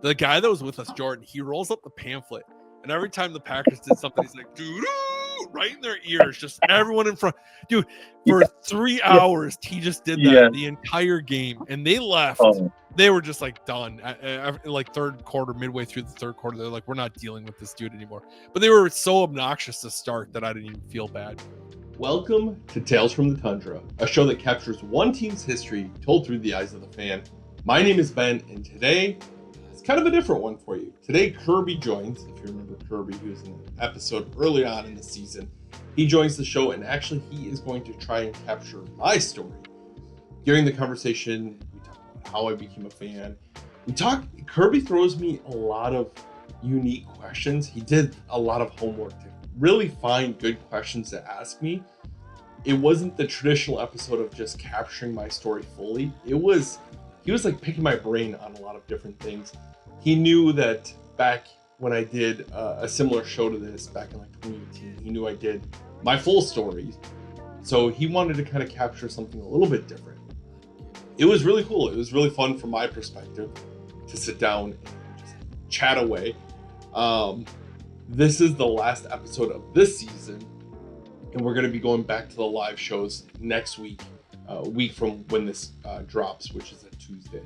the guy that was with us, Jordan, he rolls up the pamphlet, and every time the Packers did something, he's like, dude, right in their ears, just everyone in front. Dude, for 3 hours, he just did that the entire game, and they left. Oh. They were just like done. Like third quarter, midway through the third quarter, they're like, we're not dealing with this dude anymore. But they were so obnoxious to start that I didn't even feel bad. Welcome to Tales from the Tundra, a show that captures one team's history told through the eyes of the fan. My name is Ben, and today it's kind of a different one for you. Today, Kirby joins. If you remember Kirby, he was in an episode early on in the season. He joins the show, and actually, he is going to try and capture my story. During the conversation, we talk about how I became a fan. Kirby throws me a lot of unique questions. He did a lot of homework to really find good questions to ask me. It wasn't the traditional episode of just capturing my story fully. He was like picking my brain on a lot of different things. He knew that back when I did a similar show to this back in like 2018, he knew I did my full story. So he wanted to kind of capture something a little bit different. It was really cool. It was really fun from my perspective to sit down and just chat away. This is the last episode of this season, and we're going to be going back to the live shows next week, a week from when this drops, which is a Tuesday.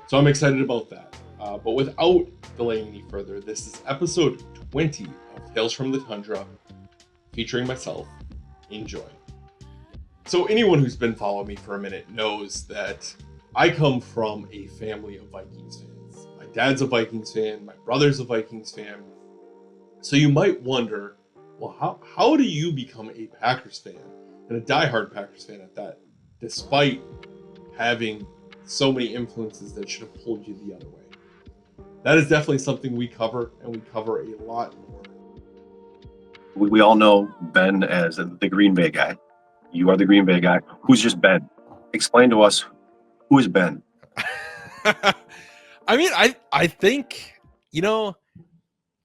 So I'm excited about that. But without delaying any further, this is episode 20 of Tales from the Tundra, featuring myself. Enjoy. So anyone who's been following me for a minute knows that I come from a family of Vikings fans. My dad's a Vikings fan, my brother's a Vikings fan. So you might wonder, well, how do you become a Packers fan, and a diehard Packers fan at that, despite having so many influences that should have pulled you the other way? That is definitely something we cover, and we cover a lot more. We all know Ben as the Green Bay guy. You are the Green Bay guy. Who's just Ben? Explain to us, who is Ben? I mean, I think,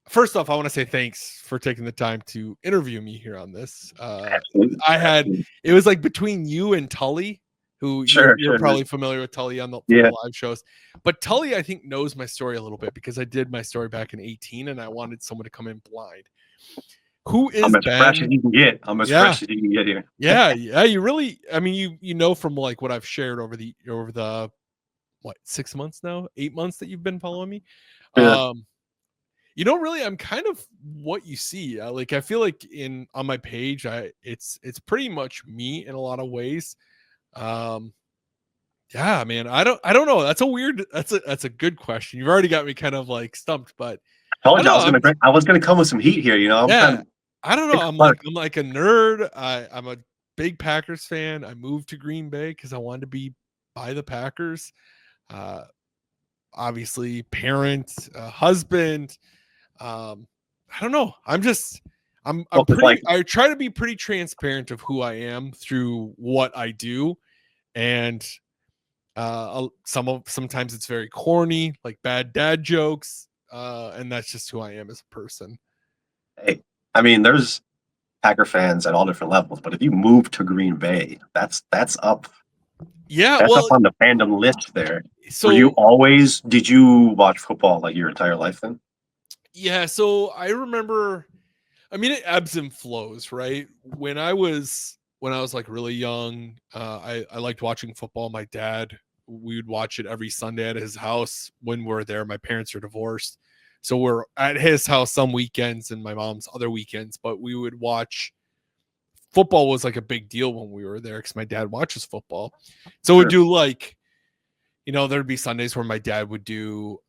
first off, I want to say thanks for taking the time to interview me here on this. It was like between you and Tully, who you're probably familiar with Tully on the live shows. But Tully, I think, knows my story a little bit because I did my story back in 2018, and I wanted someone to come in blind. Who is I'm as Ben? fresh as you can get. I'm as fresh as you can get here. Yeah. You really, I mean, you know from like what I've shared over the 6 months now, 8 months that you've been following me. Yeah. Really, I'm kind of what you see. I feel like on my page, it's pretty much me in a lot of ways. Yeah, man, I don't know. That's a good question. You've already got me kind of like stumped, but I was gonna come with some heat here. I don't know. I'm like a nerd. I'm a big Packers fan. I moved to Green Bay because I wanted to be by the Packers. Obviously, parent, husband. I don't know. I try to be pretty transparent of who I am through what I do, and sometimes it's very corny, like bad dad jokes, and that's just who I am as a person. Hey, I mean, there's Packer fans at all different levels, but if you move to Green Bay, that's up. Yeah, that's up on the fandom list there. So did you watch football like your entire life then? Yeah, so I remember, I mean, it ebbs and flows, right? When I was like really young, I liked watching football. My dad, we would watch it every Sunday at his house when we're there. My parents are divorced, so we're at his house some weekends and my mom's other weekends, but we would watch. Football was like a big deal when we were there because my dad watches football. So we'd do like, there'd be Sundays where my dad would do,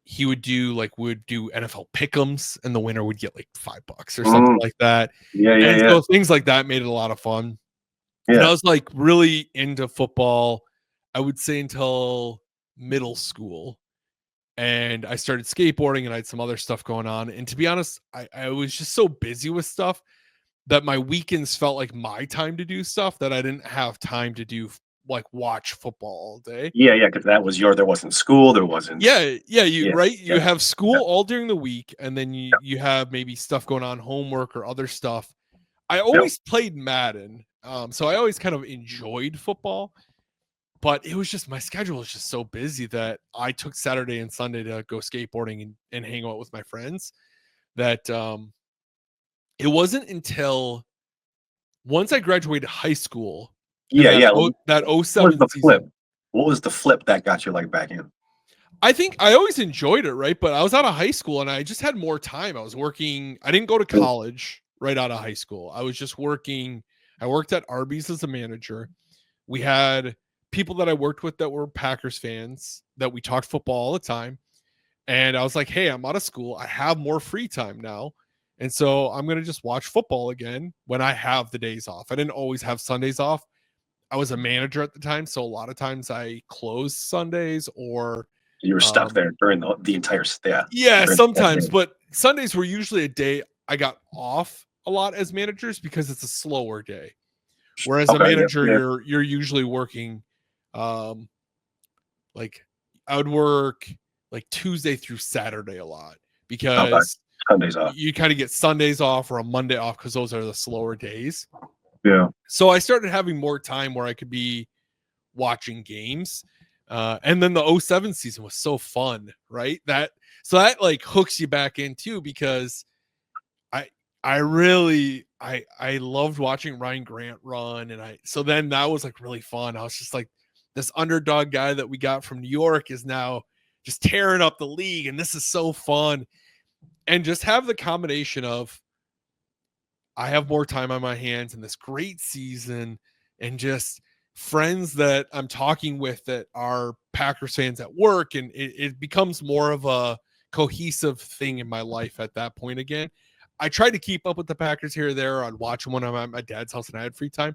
we'd do NFL pick'ems, and the winner would get like $5 or something like that. So things like that made it a lot of fun. Yeah. And I was like really into football, I would say, until middle school. And I started skateboarding, and I had some other stuff going on. And to be honest, I was just so busy with stuff that my weekends felt like my time to do stuff that I didn't have time to do, like watch football all day. Yeah, because there wasn't school, there wasn't. You have school all during the week, and then you have maybe stuff going on, homework or other stuff. I always played Madden, so I always kind of enjoyed football. but it was just, my schedule was just so busy that I took Saturday and Sunday to go skateboarding and hang out with my friends, that it wasn't until once I graduated high school and Yeah, yeah. that What was 07 the season. flip? What was the flip that got you like back in? I think I always enjoyed it, right? But I was out of high school and I just had more time. I was working. I didn't go to college right out of high school. I was just working. I worked at Arby's as a manager. We had people that I worked with that were Packers fans, that we talked football all the time. And I was like, hey, I'm out of school. I have more free time now. And so I'm going to just watch football again when I have the days off. I didn't always have Sundays off. I was a manager at the time. So a lot of times I closed Sundays, or You were stuck there during the entire yeah, during that sometimes, game. but Sundays were usually a day I got off a lot as managers because it's a slower day. Whereas a Okay, yeah, manager, yeah. you're usually working, like I would work like Tuesday through Saturday a lot, Okay, because Sundays off. you kind of get Sundays off or a Monday off because those are the slower days. Yeah. So I started having more time where I could be watching games. And then the 07 season was so fun, right? That like hooks you back in too, because I really I loved watching Ryan Grant run, and so then that was like really fun. I was just like, this underdog guy that we got from New York is now just tearing up the league, and this is so fun. And just have the combination of, I have more time on my hands in this great season, and just friends that I'm talking with that are Packers fans at work, and it becomes more of a cohesive thing in my life at that point again. I tried to keep up with the Packers here or there. I'd watch them when I'm at my dad's house and I had free time.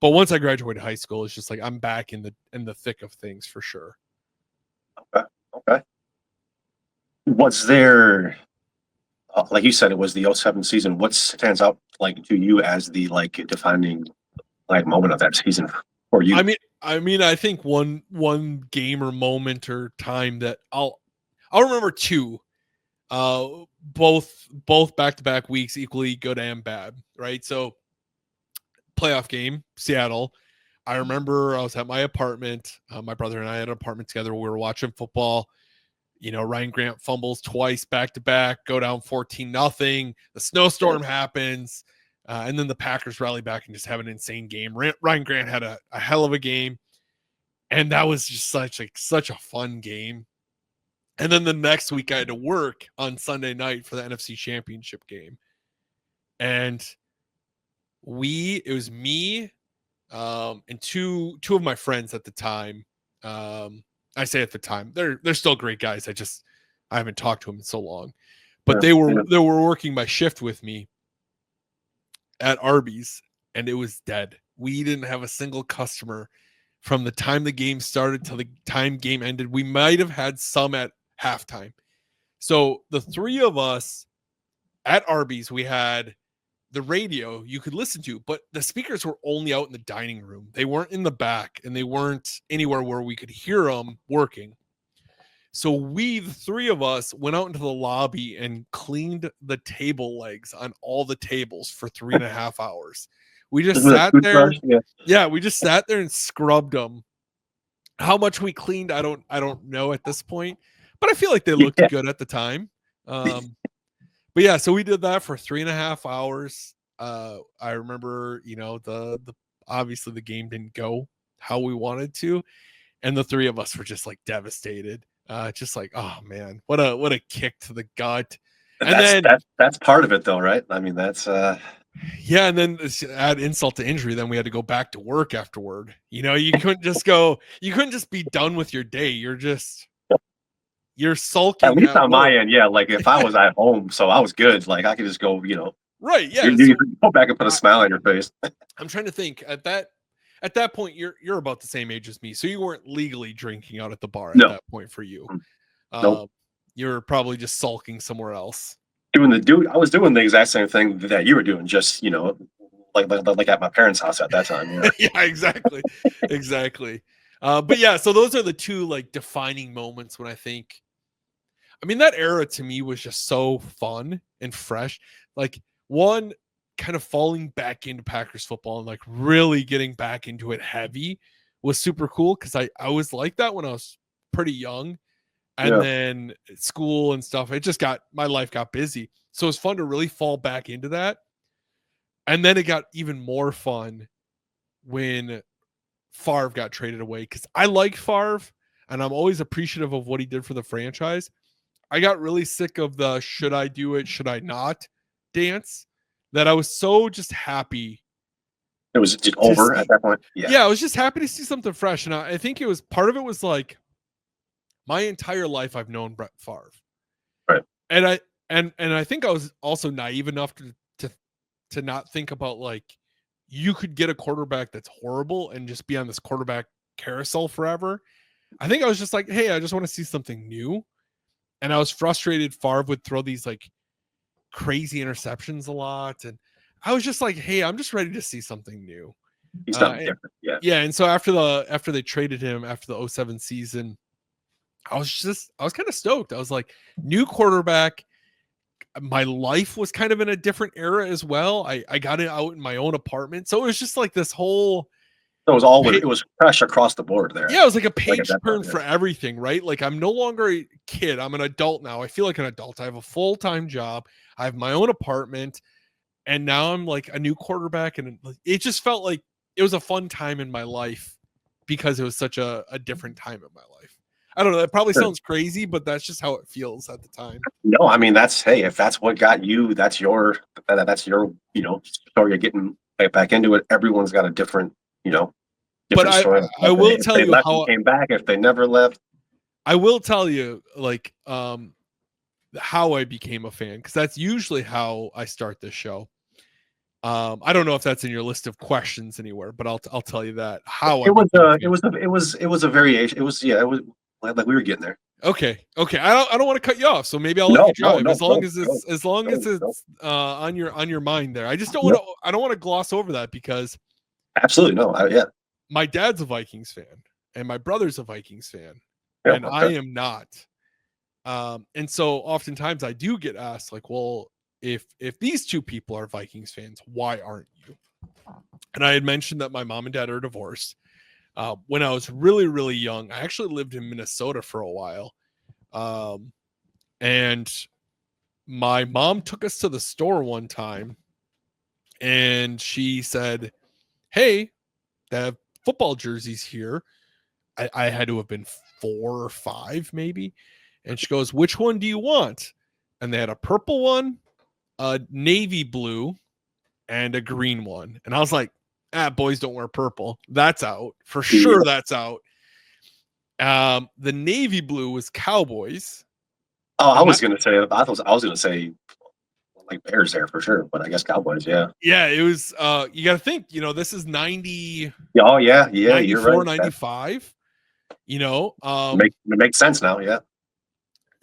But once I graduated high school, it's just like I'm back in the thick of things for sure. Okay. Okay. Was there, like you said, it was the 07 season. What stands out like to you as the like defining like moment of that season for you? I think one game or moment or time that I'll remember two. Both back-to-back weeks, equally good and bad, right? So playoff game, Seattle. I remember I was at my apartment. My brother and I had an apartment together. We were watching football. Ryan Grant fumbles twice back to back, go down 14-0. The snowstorm happens. And then the Packers rally back and just have an insane game. Ryan Grant had a hell of a game. And that was just such a fun game. And then the next week I had to work on Sunday night for the NFC Championship game. And it was me and two of my friends at the time. I say at the time, they're still great guys. I haven't talked to them in so long. But they were working my shift with me at Arby's, and it was dead. We didn't have a single customer from the time the game started till the time game ended. We might have had some at halftime. So the three of us at Arby's, we had the radio you could listen to, but the speakers were only out in the dining room. They weren't in the back, and they weren't anywhere where we could hear them working. So the three of us, went out into the lobby and cleaned the table legs on all the tables for 3.5 hours. We just sat there. Yeah, we just sat there and scrubbed them. How much we cleaned, I don't know at this point, but I feel like they looked good at the time. But yeah, so we did that for 3.5 hours. I remember, the obviously the game didn't go how we wanted to, and the three of us were just like devastated. Just like, oh man, what a kick to the gut. And that's part of it though, right? I mean, that's yeah, and then add insult to injury, then we had to go back to work afterward. You couldn't just be done with your day. You're sulking. At least on my end, yeah. Like if I was at home, so I was good. Like I could just go, right? Yeah, you go back and put a smile on your face. I'm trying to think. At that point, you're about the same age as me, so you weren't legally drinking out at the bar at that point for you. Nope. You're probably just sulking somewhere else. I was doing the exact same thing that you were doing, just like at my parents' house at that time. Yeah, yeah, exactly. But yeah, so those are the two like defining moments when I think. I mean, that era to me was just so fun and fresh. Like, one, kind of falling back into Packers football and like really getting back into it heavy was super cool because I was like that when I was pretty young. And then school and stuff, my life got busy. So it was fun to really fall back into that. And then it got even more fun when Favre got traded away because I like Favre and I'm always appreciative of what he did for the franchise. I got really sick of the should I do it, should I not dance that I was so just happy. It was just over at that point. Yeah, I was just happy to see something fresh. And I think it was part of it was like my entire life I've known Brett Favre. Right. And I think I was also naive enough to not think about like you could get a quarterback that's horrible and just be on this quarterback carousel forever. I think I was just like, hey, I just want to see something new. And I was frustrated Favre would throw these like crazy interceptions a lot. And I was just like, hey, I'm just ready to see something new. He's something different. Yeah. Yeah. And so after they traded him after the 07 season, I was kind of stoked. I was like, new quarterback. My life was kind of in a different era as well. I got it out in my own apartment. So it was just like this whole. So it was fresh across the board there. Yeah, it was like a page turn for everything, right? Like I'm no longer a kid. I'm an adult now. I feel like an adult. I have a full-time job. I have my own apartment. And now I'm like a new quarterback. And it just felt like it was a fun time in my life because it was such a different time in my life. I don't know. That probably sounds crazy, but that's just how it feels at the time. No, I mean, if that's what got you, that's your, story of getting back into it. Everyone's got a different, different story. I will tell you how came back, if they never left. I will tell you like, how I became a fan. Cause that's usually how I start this show. I don't know if that's in your list of questions anywhere, but I'll tell you that it was a variation. It was like we were getting there. Okay. I don't want to cut you off, so maybe I'll let you drive as long as it's on your mind there. I just don't want to. I don't want to gloss over that because absolutely no. My dad's a Vikings fan and my brother's a Vikings fan, and okay. I am not. And so oftentimes I do get asked like, well, if these two people are Vikings fans, why aren't you? And I had mentioned that my mom and dad are divorced. When I was really, really young, I actually lived in Minnesota for a while. And my mom took us to the store one time and she said, hey, they have football jerseys here. I had to have been 4 or 5 maybe. And she goes, which one do you want? And they had a purple one, a navy blue, and a green one. And I was like, boys don't wear purple. That's out for sure. That's out. The navy blue was Cowboys. Oh, I was gonna say like Bears there for sure, but I guess Cowboys. Yeah. Yeah, it was. You got to think. This is 90. Oh yeah. 94, you're right. 95. It makes sense now. Yeah.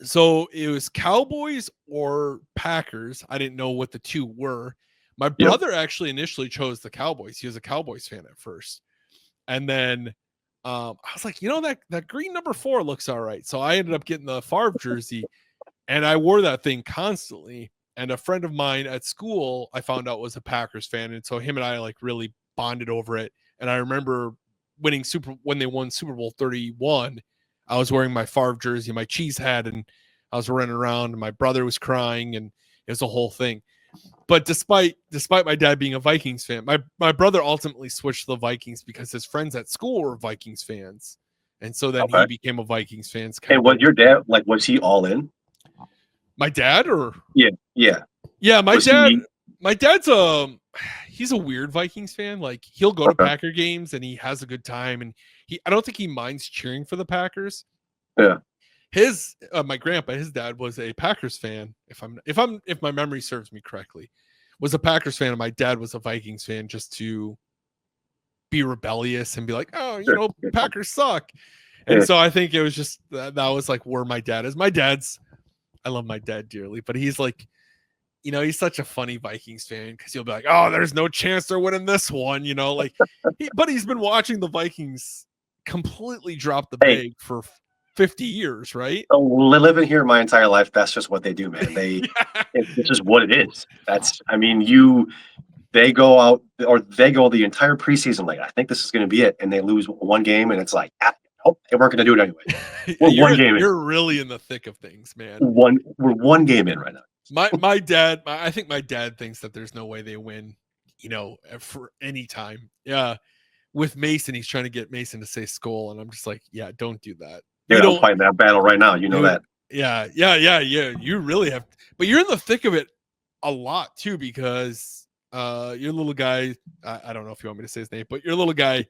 So it was Cowboys or Packers. I didn't know what the two were. My brother actually initially chose the Cowboys. He was a Cowboys fan at first. And then I was like, that green number 4 looks all right. So I ended up getting the Favre jersey and I wore that thing constantly. And a friend of mine at school, I found out was a Packers fan. And so him and I like really bonded over it. And I remember when they won Super Bowl 31, I was wearing my Favre jersey, my cheese hat, and I was running around and my brother was crying and it was a whole thing. But despite my dad being a Vikings fan, my brother ultimately switched to the Vikings because his friends at school were Vikings fans. And so then he became a Vikings fan. And was your dad, was he all in? My dad or? Yeah. Yeah, my dad's he's a weird Vikings fan. Like he'll go to Packer games and he has a good time. And I don't think he minds cheering for the Packers. Yeah. My grandpa, his dad was a Packers fan. If my memory serves me correctly, was a Packers fan, and my dad was a Vikings fan just to be rebellious and be like, oh, Packers suck. And so I think it was just that was like where my dad is. I love my dad dearly, but he's like, he's such a funny Vikings fan because he'll be like, oh, there's no chance they're winning this one, but he's been watching the Vikings completely drop the bag for 50 years, right? So living here my entire life, that's just what they do, man. It's just what it is. they go out or they go the entire preseason like, I think this is going to be it, and they lose one game, and it's like, oh, they weren't going to do it anyway. We're one game in. You're really in the thick of things, man. We're one game in right now. My dad, I think my dad thinks that there's no way they win, for any time. Yeah. With Mason, he's trying to get Mason to say Skull, and I'm just like, yeah, don't do that. Dude, I'm fighting that battle right now. You know that. Yeah. You really have, but you're in the thick of it a lot too, because your little guy, I don't know if you want me to say his name, but your little guy,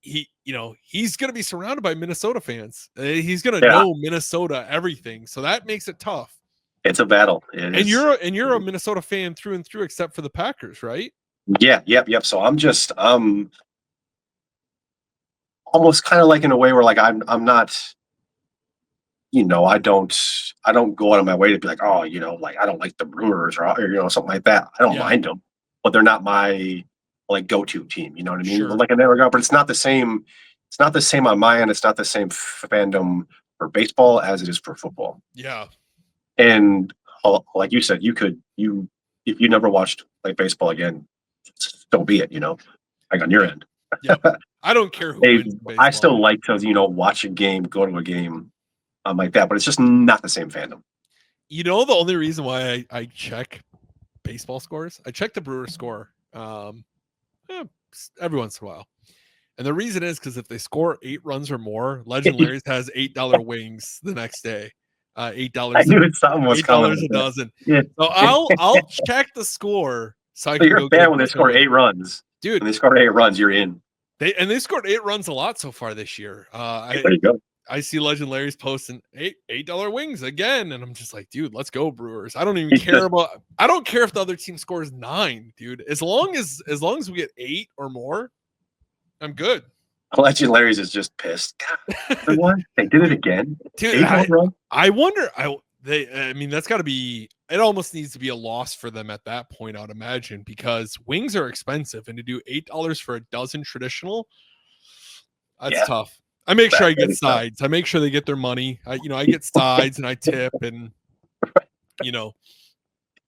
he's going to be surrounded by Minnesota fans. He's going to know Minnesota everything, so that makes it tough. It's a battle. You're a Minnesota fan through and through, except for the Packers, right? Yeah, yep. So I'm just almost kind of like in a way where like I'm not, I don't go out of my way to be like, oh, like I don't like the Brewers or something like that. I don't mind them, but they're not my like go-to team. You know what I mean? Sure. Like in that regard, but it's not the same. It's not the same on my end. It's not the same fandom for baseball as it is for football. Yeah. And like you said, if you never watched like baseball again, so be it. Like on your end. Yeah. I don't care who wins baseball. I still like to watch a game, go to a game, like that, but it's just not the same fandom. The only reason why I check baseball scores, I check the Brewers score every once in a while. And the reason is because if they score 8 runs or more, Legend Larry's has $8 wings the next day. $8. I knew something was coming. $8 a dozen. Yeah. So I'll check the score. So I can you're a fan when they score 8 runs, dude. When they score 8 runs, you're in. They scored 8 runs a lot so far this year. There you go. I see Legend Larry's posting $8 wings again, and I'm just like, dude, let's go Brewers. I don't even care I don't care if the other team scores 9, dude. As long as we get 8 or more, I'm good. Legend Larry's is just pissed. God, what? They did it again, dude. I wonder. That's got to be. It almost needs to be a loss for them at that point, I'd imagine, because wings are expensive, and to do $8 for a dozen traditional, that's tough. I make sure I get sides. I make sure they get their money. I get sides and I tip, and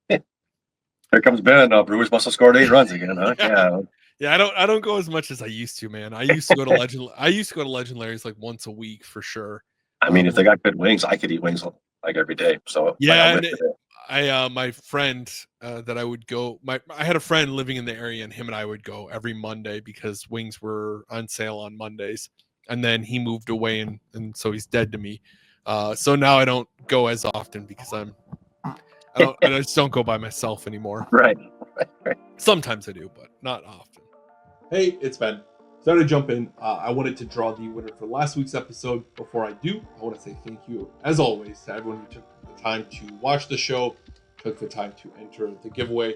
Here comes Ben. Brewers must have scored 8 runs again, huh? Yeah. Yeah, I don't go as much as I used to, man. I used to go to Legend Larry's like once a week for sure. I mean, if they got good wings, I could eat wings like every day. So yeah, my friend that I would go. I had a friend living in the area, and him and I would go every Monday because wings were on sale on Mondays. And then he moved away, and so he's dead to me. So now I don't go as often because I just don't go by myself anymore. Right. Sometimes I do, but not often. Hey, it's Ben. So to jump in, I wanted to draw the winner for last week's episode. Before I do, I want to say thank you, as always, to everyone who took the time to watch the show, took the time to enter the giveaway.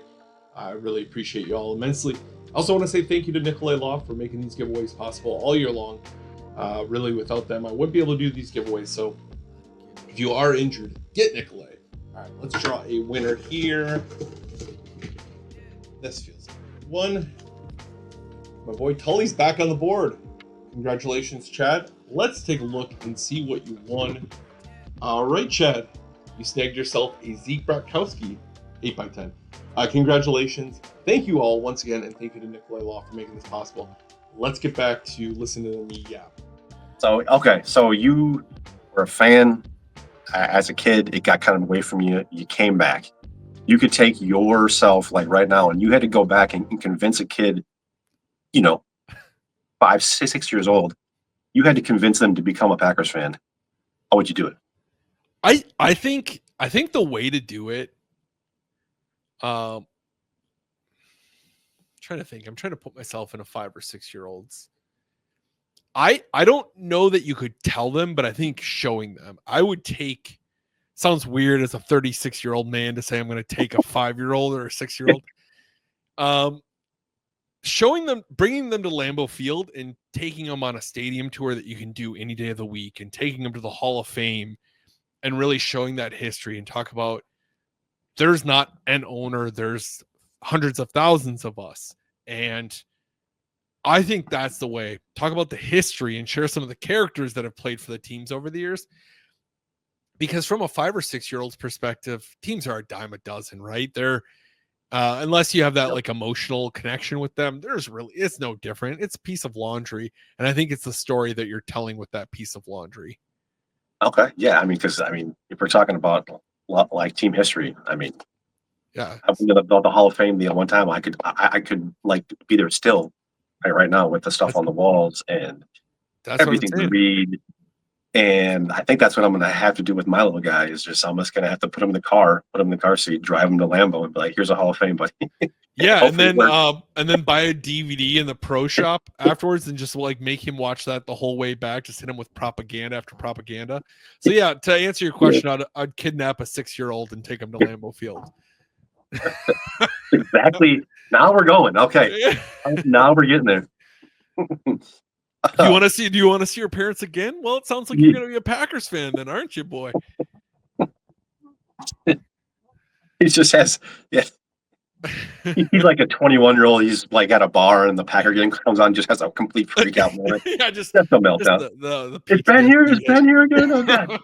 I really appreciate you all immensely. I also want to say thank you to Nikolai Law for making these giveaways possible all year long. Really, without them, I wouldn't be able to do these giveaways. So if you are injured, get Nikolai. All right, let's draw a winner here. This feels like one. My boy Tully's back on the board. Congratulations, Chad. Let's take a look and see what you won. All right, Chad. You snagged yourself a Zeke Bratkowski 8x10. Congratulations. Thank you all once again, and thank you to Nikolai Law for making this possible. Let's get back to listening to me yap. So you were a fan as a kid. It got kind of away from you. You came back. You could take yourself like right now, and you had to go back and convince a kid, 5, 6 years old. You had to convince them to become a Packers fan. How would you do it? I think the way to do it. Trying to think. I'm trying to put myself in a 5 or 6 year olds. I don't know that you could tell them, but I think showing them. I would take. Sounds weird as a 36-year-old man to say I'm going to take a 5-year-old or a 6-year-old. Showing them, bringing them to Lambeau Field and taking them on a stadium tour that you can do any day of the week, and taking them to the Hall of Fame, and really showing that history and talk about there's not an owner, there's hundreds of thousands of us. And I think that's the way. Talk about the history and share some of the characters that have played for the teams over the years. Because from a 5 or 6 year old's perspective, teams are a dime a dozen, right? They're Unless you have that Yep. like emotional connection with them, it's no different. It's a piece of laundry. And I think it's the story that you're telling with that piece of laundry. Okay. Yeah. I mean, because if we're talking about like team history, Yeah. the Hall of Fame, one time I could like be there still right now with the stuff on the walls and That's what I'm everything to saying. read. And I think that's what I'm going to have to do with my little guy is I'm just going to have to put him in the car seat, drive him to Lambeau, and be like, "Here's a Hall of Fame, buddy." Yeah, and then buy a DVD in the pro shop afterwards, and just like make him watch that the whole way back. Just hit him with propaganda after propaganda. So yeah, to answer your question, I'd kidnap a 6-year-old and take him to Lambeau Field. Exactly. Now we're going. Okay. Now we're getting there. Do you want to see your parents again? Well, it sounds like you're going to be a Packers fan then, aren't you, boy? He just has, yeah. He's like a 21-year-old. He's like at a bar and the Packer game comes on, just has a complete freak out moment. Yeah, that's a meltdown. The It's Ben here. It's Ben here again. Oh God.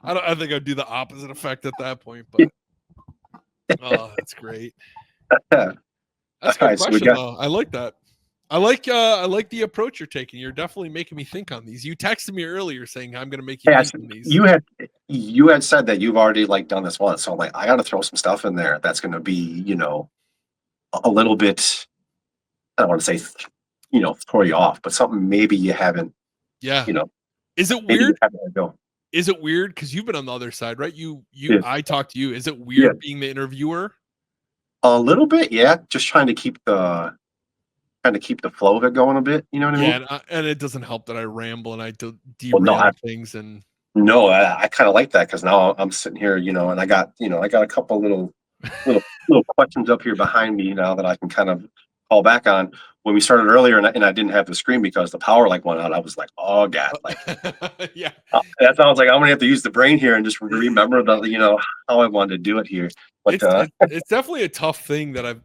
I think I'd do the opposite effect at that point, but oh, that's great. That's a good question, though. I like that. I like the approach you're taking. You're definitely making me think on these. You texted me earlier saying I'm going to make you think on these. You had said that you've already like done this once, so I'm like, I got to throw some stuff in there that's going to be, a little bit. I don't want to say, throw you off, but something maybe you haven't. Yeah. Is it weird? Is it weird because you've been on the other side, right? Yeah. I talked to you. Is it weird being the interviewer? A little bit, yeah. Just trying to keep the flow of it going a bit. You know what I mean? Yeah, and it doesnn't help that I ramble and I derail things. And no, I kind of like that because now I'm sitting here, and I got a couple little questions up here behind me now that I can kind of call back on. When we started earlier and I didn't have the screen because the power went out, I was like, oh God, yeah. That's how I was like, I'm gonna have to use the brain here and just remember how I wanted to do it here. But it's definitely a tough thing that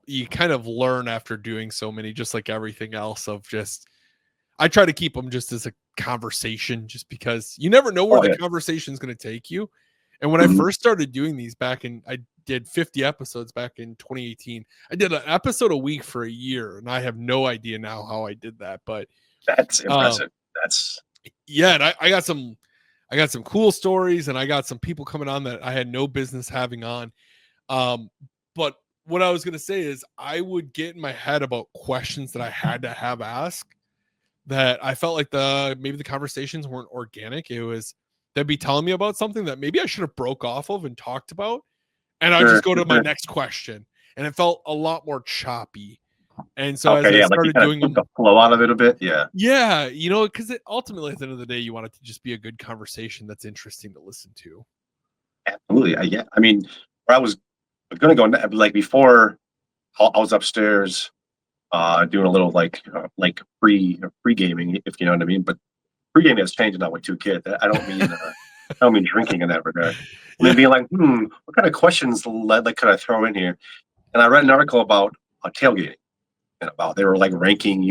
you kind of learn after doing so many, just like everything else. I try to keep them just as a conversation, just because you never know where the conversation is going to take you. And when I first started doing these I did 50 episodes back in 2018. I did an episode a week for a year, and I have no idea now how I did that. But that's impressive. And I got some cool stories, and I got some people coming on that I had no business having on. But what I was going to say is I would get in my head about questions that I had to have asked that I felt like maybe the conversations weren't organic. It was they'd be telling me about something that maybe I should have broke off of and talked about. And I'd just go to my next question, and it felt a lot more choppy. And so as I started doing the flow out of it a bit. Yeah. Because ultimately at the end of the day, you want it to just be a good conversation that's interesting to listen to. Absolutely. Yeah. I mean, where I was going to go like before I was upstairs doing a little like free gaming, if you know what I mean. But free gaming has changed now with 2 kids. I don't mean drinking in that regard. And being like, what kind of questions could I throw in here? And I read an article about tailgating and about they were like ranking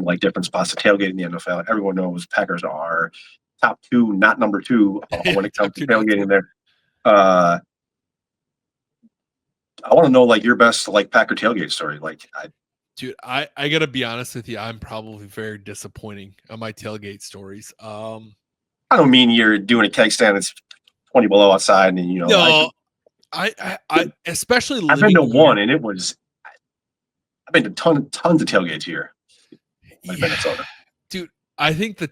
like different spots to tailgate in the NFL. Everyone knows Packers are top 2, not number 2 when it comes to tailgating there. I want to know like your best Packer tailgate story. Dude, I gotta be honest with you. I'm probably very disappointing on my tailgate stories. I don't mean you're doing a keg stand that's 20 below outside, and no, I especially I've been to one, and it was. I've been to tons of tailgates here, Minnesota. Dude, I think the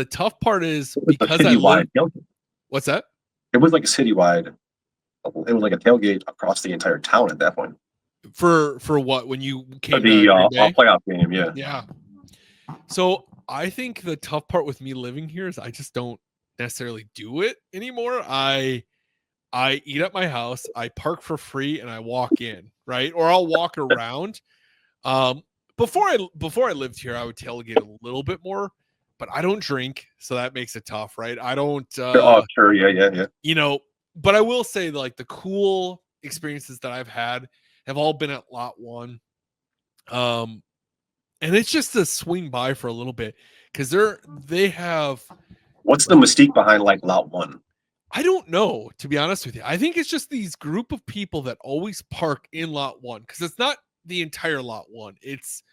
tough part is because I live. What's that? It was like a citywide. It was like a tailgate across the entire town at that point. For what? When you came to the playoff game, yeah. Yeah. So I think the tough part with me living here is I just don't necessarily do it anymore. I eat at my house, I park for free, and I walk in, right? Or I'll walk around. Before I lived here, I would tailgate a little bit more, but I don't drink, so that makes it tough, right? I don't. Sure, yeah. But I will say like the cool experiences that I've had have all been at Lot 1. And it's just to swing by for a little bit because they have. What's the mystique behind Lot 1? I don't know, to be honest with you. I think it's just these group of people that always park in lot one because it's not the entire lot one. It's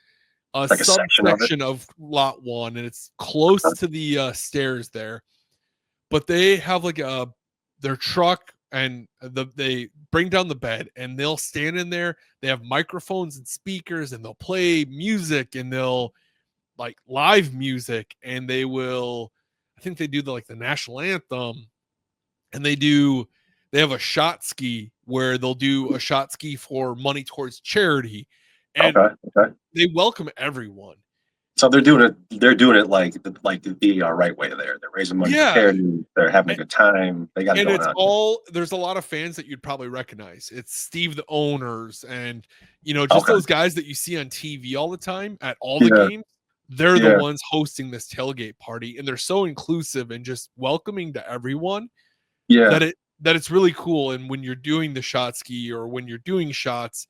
a Like a section of it. subsection of lot one, and it's close to the stairs there. But they have like their truck, and they bring down the bed, and they'll stand in there. They have microphones and speakers, and they'll play music, and they'll like live music, and they will. I think they do the national anthem, and they have a shot ski where they'll do a shot ski for money towards charity, and Okay. they welcome everyone. So they're doing it like the right way there. They're raising money for charity. They're having a good time. They got it And going it's on. there's a lot of fans that you'd probably recognize. It's Steve the Owners, and just those guys that you see on TV all the time at all the games. They're the ones hosting this tailgate party, and they're so inclusive and just welcoming to everyone. Yeah. That it's really cool. And when you're doing the shot ski or when you're doing shots,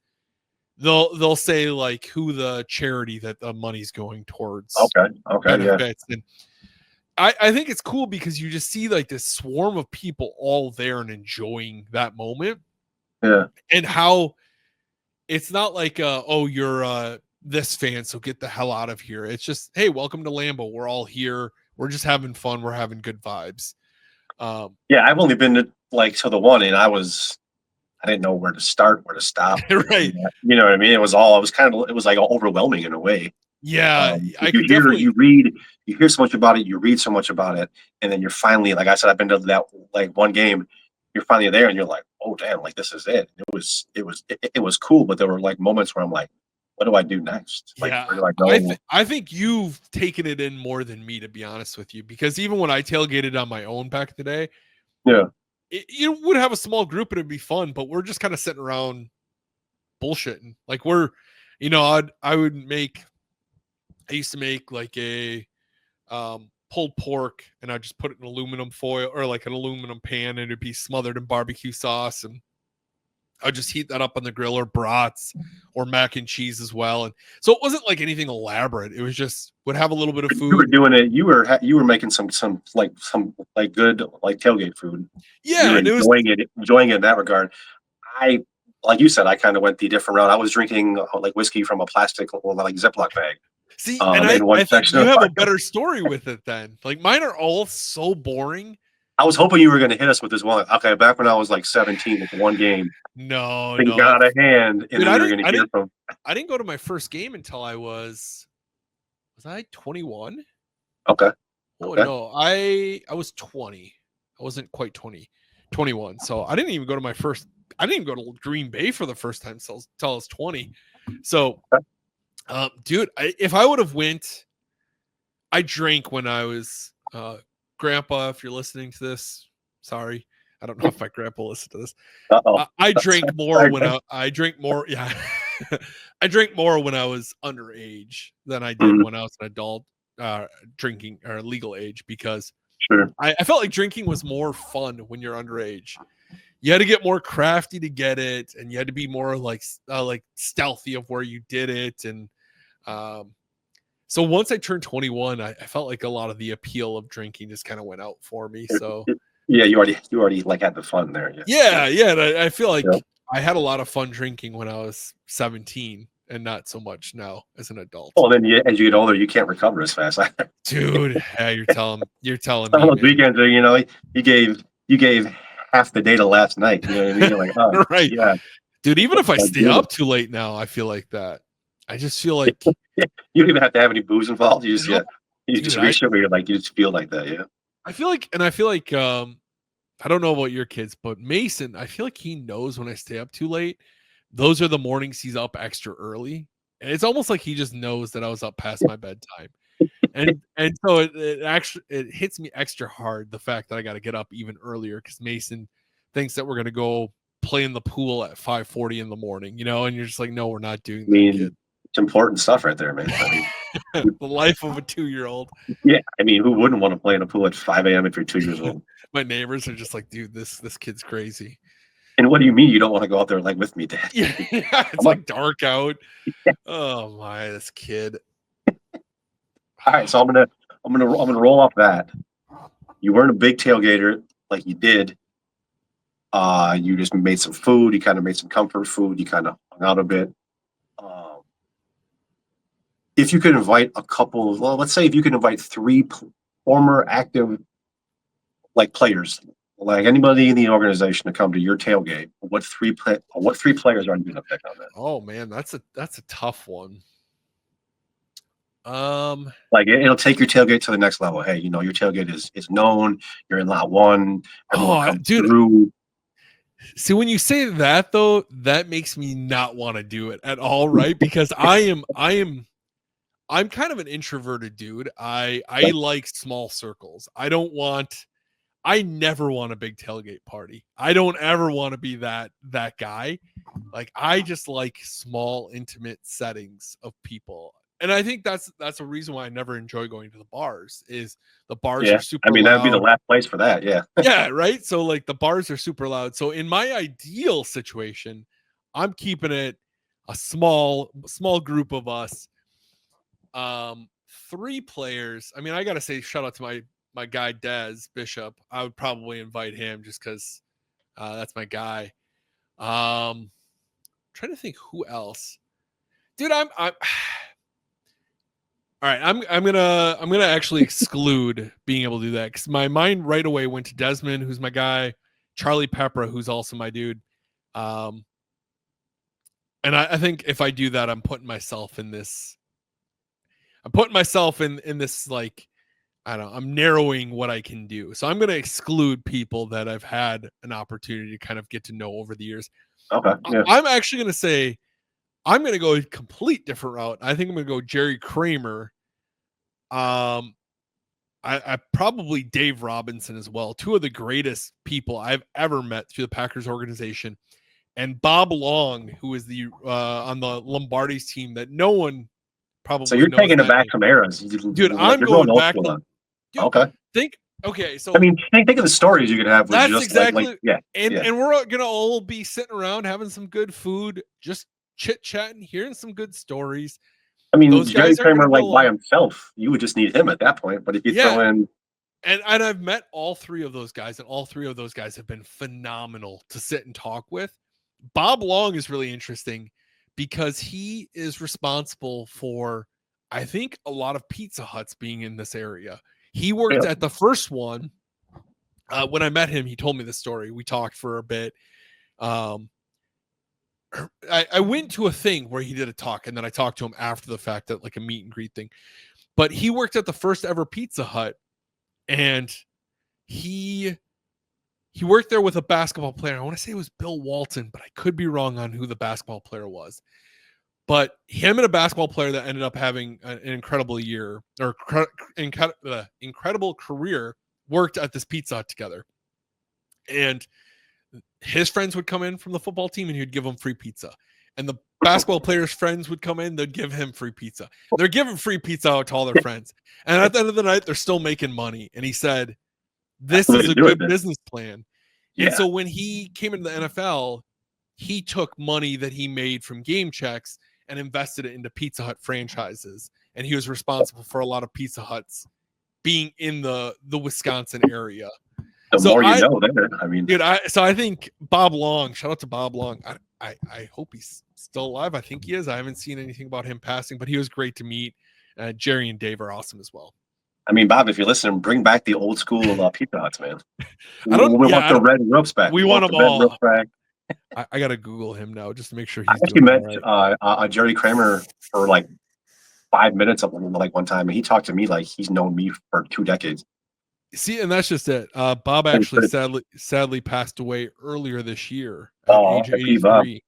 they'll say like who the charity that the money's going towards benefits. And I think it's cool because you just see like this swarm of people all there and enjoying that moment. Yeah. And how it's not like you're this fan, so get the hell out of here. It's just, hey, welcome to Lambeau. We're all here. We're just having fun. We're having good vibes. I've only been to the one, and I didn't know where to start, where to stop. Right. You know what I mean? It was like overwhelming in a way. Yeah. You hear so much about it, you read so much about it, and then you're finally, like I said, I've been to that one game. You're finally there, and you're like, oh damn, this is it. It was cool, but there were moments where I'm like, what do I do next? Where do I go? I think you've taken it in more than me, to be honest with you, because even when I tailgated on my own back in the day, you would have a small group and it'd be fun, but we're just kind of sitting around bullshitting. Like I used to make like a pulled pork, and I'd just put it in aluminum foil or like an aluminum pan, and it'd be smothered in barbecue sauce, and I'd just heat that up on the grill, or brats or mac and cheese as well. And so it wasn't like anything elaborate. It was just would have a little bit of food. You were doing it. You were making some good tailgate food. Yeah, and enjoying it in that regard. Like you said, I kind of went the different route. I was drinking whiskey from a plastic Ziploc bag. See, and I think you have a better story with it then. Like mine are all so boring. I was hoping you were going to hit us with this one. Okay, back when I was 17 with one game. No. Got out of hand, and we were going to hear from. I didn't go to my first game until I was I 21? Okay. Oh no, I was 20. I wasn't quite 20, 21. So I didn't even go to Green Bay for the first time until I was 20. So, dude, if I would have went, I drank when I was Grandpa, if you're listening to this, sorry. I don't know if my grandpa listened to this. I drank more when I drank more. Yeah. I drank more when I was underage than I did when I was an adult drinking or legal age, because I felt like drinking was more fun when you're underage. You had to get more crafty to get it, and you had to be more like stealthy of where you did it. And so once I turned 21, I felt like a lot of the appeal of drinking just kind of went out for me. So yeah, you already had the fun there. Yeah. And I feel like I had a lot of fun drinking when I was 17, and not so much now as an adult. Well, then as you get older, you can't recover as fast. Dude, yeah, you're telling me. Those weekends are, you gave half the data last night. You know what I mean? You're like, oh, right. Yeah. Dude, even if I stay up too late now, I feel like that. I just feel like you don't even have to have any booze involved. You just reach over, you just feel like that. Yeah. I feel like I don't know about your kids, but Mason, I feel like he knows when I stay up too late. Those are the mornings he's up extra early. And it's almost like he just knows that I was up past my bedtime. And so it hits me extra hard, the fact that I got to get up even earlier, because Mason thinks that we're going to go play in the pool at 5:40 in the morning, and you're just like, no, we're not doing that, kid. It's important stuff right there, man. The life of a 2-year-old. Yeah, who wouldn't want to play in a pool at 5 a.m. if you're 2 years old? My neighbors are just like, dude, this kid's crazy. And what do you mean you don't want to go out there with me, Dad? Yeah, it's like dark out. Yeah. Oh my, this kid. All right, so I'm gonna roll off that. You weren't a big tailgater like you did. You just made some food. You kind of made some comfort food. You kind of hung out a bit. If you could invite a couple, well, let's say if you could invite three former active like players, like anybody in the organization to come to your tailgate, what three players are you going to pick on that? Oh man, that's a tough one. Like it'll take your tailgate to the next level. Hey, your tailgate is known. You're in lot one. Everyone comes dude, through. See, when you say that though, that makes me not want to do it at all, right? Because I'm kind of an introverted dude. I like small circles. I never want a big tailgate party. I don't ever want to be that guy. Like I just like small, intimate settings of people. And I think that's a reason why I never enjoy going to the bars. Is the bars are super loud. That'd be the last place for that. Yeah. Yeah, right. So like the bars are super loud. So in my ideal situation, I'm keeping it a small group of us. 3 players. I mean, I gotta say, shout out to my guy Des Bishop. I would probably invite him just because that's my guy. Trying to think who else, dude. I'm all right. I'm gonna actually exclude being able to do that because my mind right away went to Desmond, who's my guy, Charlie Pepper, who's also my dude. And I think if I do that, I'm putting myself in this. I'm putting myself in this like, I don't know, I'm narrowing what I can do. So I'm going to exclude people that I've had an opportunity to kind of get to know over the years. Okay. Yeah. I'm actually going to say, I'm going to go a complete different route. I think I'm going to go Jerry Kramer. I probably Dave Robinson as well. 2 of the greatest people I've ever met through the Packers organization. And Bob Long, who is the on the Lombardi's team that no one probably. So you're taking it back some eras, dude. I'm going back. Okay, so I mean, think of the stories you could have with that's just exactly and we're gonna all be sitting around having some good food, just chit chatting, hearing some good stories. I mean, Jerry Kramer by himself, you would just need him at that point. But if you throw in, and I've met all 3 of those guys, and all 3 of those guys have been phenomenal to sit and talk with. Bob Long is really interesting because he is responsible for, I think, a lot of Pizza Huts being in this area. He worked at the first one. When I met him, he told me the story. We talked for a bit. I went to a thing where he did a talk, and then I talked to him after the fact at like a meet and greet thing. But he worked at the first ever Pizza Hut, and he worked there with a basketball player. I want to say it was Bill Walton, but I could be wrong on who the basketball player was. But him and a basketball player that ended up having an incredible year or incredible career worked at this Pizza Hut together. And his friends would come in from the football team and he would give them free pizza. And the basketball players' friends would come in, they'd give him free pizza. They're giving free pizza out to all their friends. And at the end of the night, they're still making money. And he said, this is a good business plan. Yeah. And so when he came into the NFL, he took money that he made from game checks and invested it into Pizza Hut franchises. And he was responsible for a lot of Pizza Huts being in the Wisconsin area. The more you know there. I mean, dude, so I think Bob Long, shout out to Bob Long. I hope he's still alive. I think he is. I haven't seen anything about him passing, but he was great to meet. Jerry and Dave are awesome as well. I mean, Bob, if you're listening, bring back the old school Pizza Huts, man. We want the red ropes back. We want them all. I got to Google him now just to make sure he's doing met Jerry Kramer for like 5 minutes like one time, and he talked to me like he's known me for 2 decades. See, and that's just it. Bob actually sadly passed away earlier this year at age 83.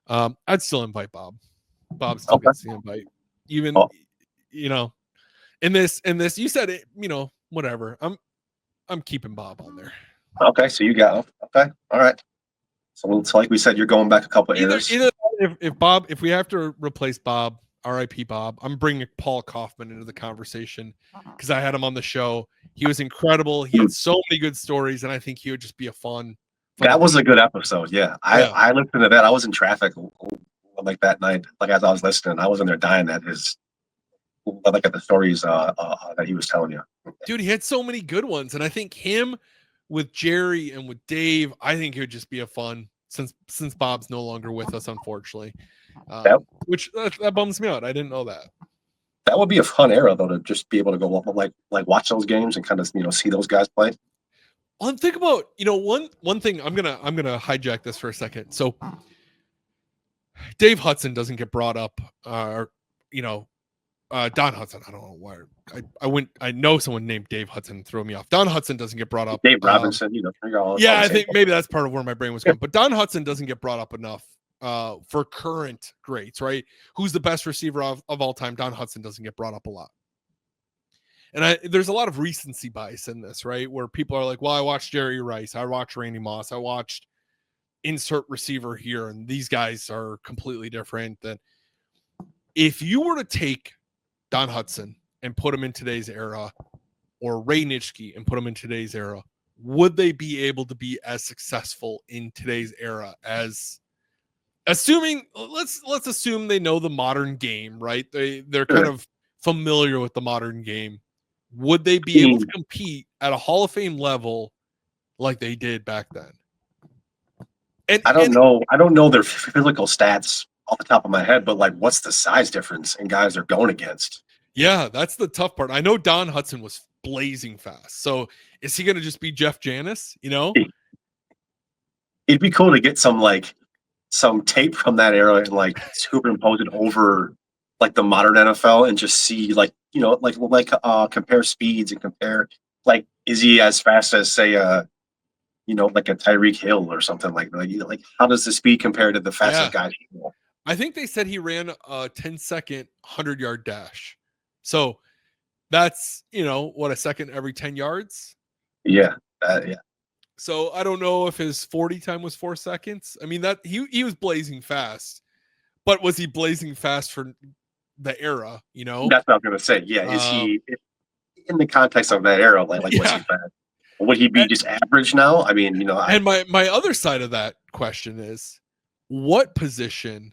I'd still invite Bob. Bob still gets the invite. Even in this, you said it, whatever. I'm keeping Bob on there. Okay, so you got okay. All right. So it's like we said, you're going back a couple years. If we have to replace Bob, R.I.P. Bob, I'm bringing Paul Kaufman into the conversation because I had him on the show. He was incredible. He had so many good stories, and I think he would just be a fun. That was a good episode. Yeah. I listened to that. I was in traffic like that night. Like as I was listening, I was in there dying at his at the stories that he was telling you. Dude, he had so many good ones, and I think him with Jerry and with Dave, I think it would just be a fun since Bob's no longer with us, unfortunately. That- Which that bums me out. I didn't know that. That would be a fun era though, to just be able to go like watch those games and kind of see those guys play. Well, and think about one thing. I'm gonna hijack this for a second. So Dave Hudson doesn't get brought up, Don Hudson. I don't know why. I know someone named Dave Hudson threw me off. Don Hudson doesn't get brought up. Dave Robinson, yeah, I think maybe that's part of where my brain was going. But Don Hudson doesn't get brought up enough for current greats, right? Who's the best receiver of all time? Don Hudson doesn't get brought up a lot. And there's a lot of recency bias in this, right? Where people are like, well, I watched Jerry Rice, I watched Randy Moss, I watched insert receiver here, and these guys are completely different. Than if you were to take Don Hudson and put him in today's era, or Ray Nitschke and put him in today's era, would they be able to be as successful in today's era as assuming let's assume they know the modern game, right? They're kind of familiar with the modern game. Would they be able to compete at a Hall of Fame level like they did back then? And I don't know their physical stats off the top of my head, but like, what's the size difference in guys they're going against? Yeah, that's the tough part. I know Don Hudson was blazing fast. So is he going to just be Jeff Janis? It'd be cool to get some tape from that era and like superimpose it over like the modern NFL and just see compare speeds and compare like, is he as fast as say like a Tyreek Hill or something like that? Like how does the speed compare to the fastest guy? I think they said he ran a 10-second 100-yard dash. So that's, a second every 10 yards. Yeah. So I don't know if his 40 time was 4 seconds. I mean, that he was blazing fast, but was he blazing fast for the era? That's what I was going to say. Yeah. Is he in the context of that era? Like was he fast? Would he be just average now? I mean, and my other side of that question is, what position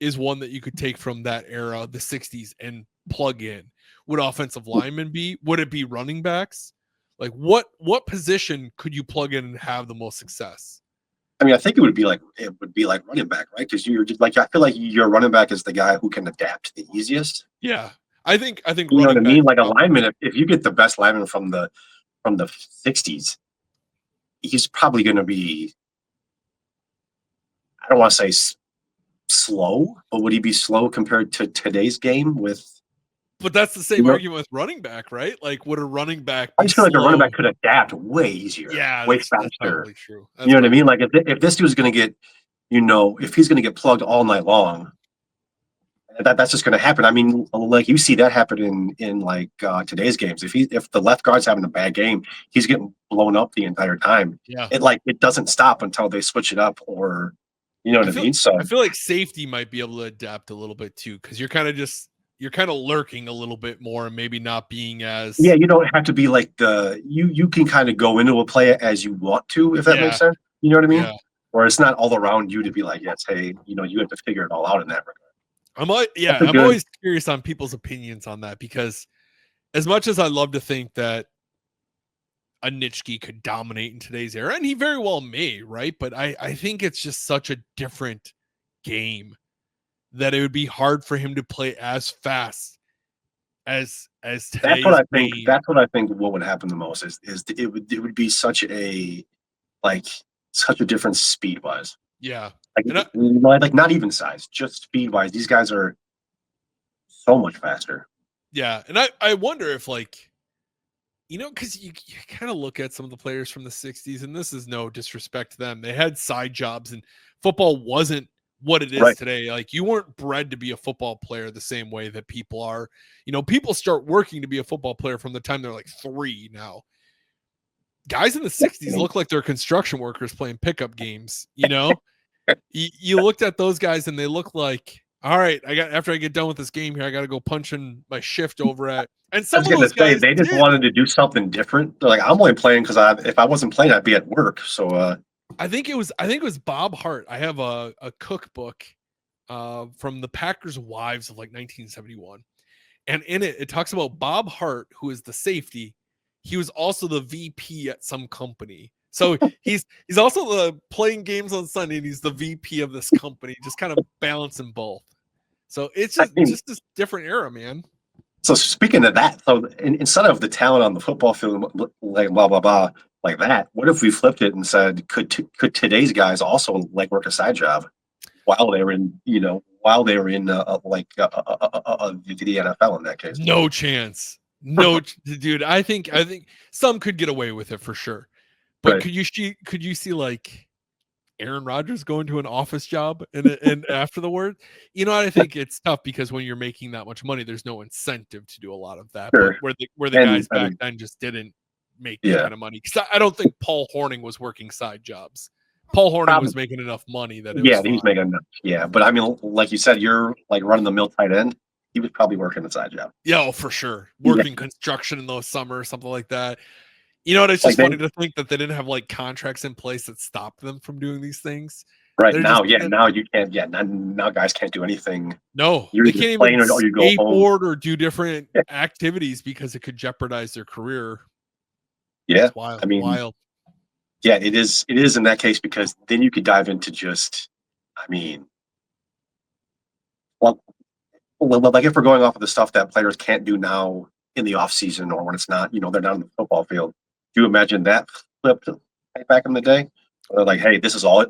is one that you could take from that era, the 60s, and plug in? Would offensive linemen be? Would it be running backs? Like what position could you plug in and have the most success? I mean, I think it would be like running back, right? Because you're just like, I feel like your running back is the guy who can adapt the easiest. Yeah, I think you know what I mean. Like a lineman, if you get the best lineman from the 60s, he's probably going to be, I don't want to say slow, but would he be slow compared to today's game with? But that's the same argument with running back, right? Like, would a running back? I just feel like a running back could adapt way easier, way faster. That's probably true. You know what I mean? Like if this dude's going to get, if he's going to get plugged all night long, that's just going to happen. I mean, like you see that happen in like today's games. If the left guard's having a bad game, he's getting blown up the entire time. Yeah, it doesn't stop until they switch it up, or you know what I mean. So I feel like safety might be able to adapt a little bit too, because you're kind of lurking a little bit more and maybe not being as. Yeah, you don't have to be like you can kind of go into a play as you want to, if that makes sense. You know what I mean? Yeah. Or it's not all around you to be like, yes, hey, you have to figure it all out in that regard. I'm always curious on people's opinions on that, because as much as I love to think that a Nitschke could dominate in today's era, and he very well may, right? But I think it's just such a different game that it would be hard for him to play as fast as today's That's what I think. game. That's what I think. What would happen the most is it would be such a difference speed wise. Yeah. Like not even size, just speed wise. These guys are so much faster. Yeah. And I wonder if because you kind of look at some of the players from the 60s, and this is no disrespect to them. They had side jobs, and football wasn't what it is today. Like, you weren't bred to be a football player the same way that people are. People start working to be a football player from the time they're like 3 now. Guys in the 60s look like they're construction workers playing pickup games. You looked at those guys and they look like, all right, after I get done with this game here, I got to go punch in my shift over at. And some of those guys, they just wanted to do something different. They're like, I'm only playing because if I wasn't playing, I'd be at work. So I think it was Bob Hart. I have a cookbook from the Packers' Wives of like 1971, and in it talks about Bob Hart, who is the safety. he was also the VP at some company. So he's also playing games on Sunday, and he's the VP of this company, just kind of balancing both. So it's just this different era, man. So speaking of that, so instead of the talent on the football field, like blah blah blah, like that, what if we flipped it and said, could today's guys also like work a side job while they were in, the NFL in that case? No chance. No, dude. I think some could get away with it for sure. But Right. could you see like Aaron Rodgers going to an office job and afterward? I think it's tough because when you're making that much money, there's no incentive to do a lot of that. Sure. But where the guys back then just didn't make that kind of money. Because I don't think Paul Hornung was working side jobs. Paul Hornung was making enough money that he was making enough. Yeah, but I mean, like you said, you're like running the mill tight end. He was probably working a side job. Yeah, for sure. Working construction in the summer, something like that. It's just funny to think that they didn't have like contracts in place that stopped them from doing these things. Right now, now you can't. Yeah, now guys can't do anything. No, they can't even skateboard or do different activities because it could jeopardize their career. Yeah, it's wild. I mean, wild. Yeah, it is. It is in that case because then you could dive into just, well, like if we're going off of the stuff that players can't do now in the off season or when it's not, they're not on the football field. Do you imagine that flipped back in the day? They're like, hey, this is all,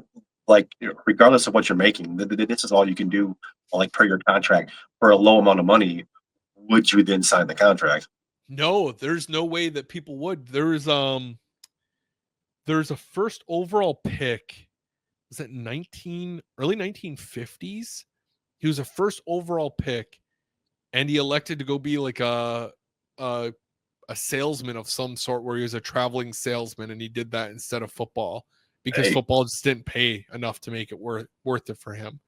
like, regardless of what you're making, this is all you can do, like per your contract for a low amount of money. Would you then sign the contract? No, there's no way that people would. There's a first overall pick. Was it early 1950s? He was a first overall pick, and he elected to go be like a salesman of some sort, where he was a traveling salesman, and he did that instead of football because football just didn't pay enough to make it worth it for him.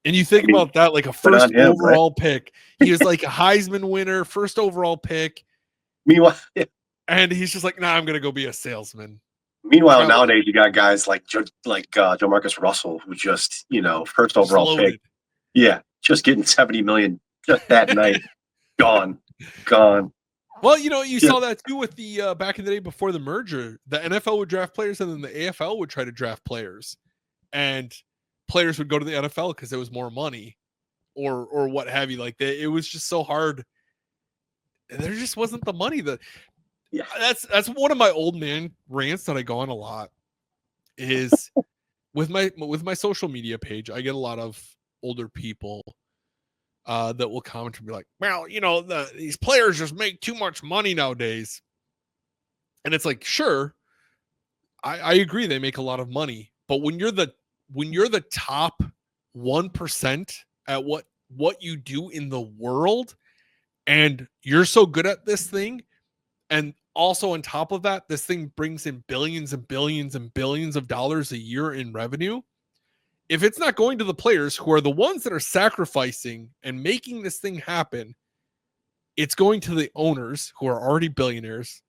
And you think about that, like a first overall pick. He was like a Heisman winner, first overall pick. Meanwhile, and he's just like, nah, I'm gonna go be a salesman. Meanwhile, nowadays you got guys like Joe Marcus Russell, who just first overall pick. Yeah, just getting $70 million just that night. Gone. Well, you saw that too with the back in the day before the merger. The NFL would draft players, and then the AFL would try to draft players, and players would go to the NFL because there was more money, or what have you. Like it was just so hard. There just wasn't the money. That's one of my old man rants that I go on a lot. Is with my social media page, I get a lot of older people that will comment and be like, well, these players just make too much money nowadays. And it's like, sure, I agree they make a lot of money, but when you're the top 1% at what you do in the world, and you're so good at this thing, and also on top of that, this thing brings in billions and billions and billions of dollars a year in revenue. If it's not going to the players who are the ones that are sacrificing and making this thing happen, it's going to the owners who are already billionaires.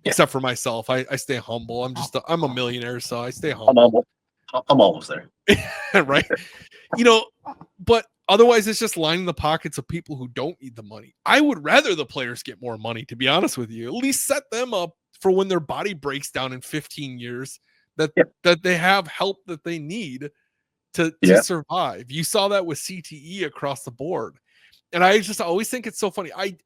Except for myself, I stay humble. I'm a millionaire, so I stay humble. I'm almost there, right? But otherwise, it's just lining the pockets of people who don't need the money. I would rather the players get more money, to be honest with you. At least set them up for when their body breaks down in 15 years, that they have help that they need to survive. You saw that with CTE across the board. And I just always think it's so funny. I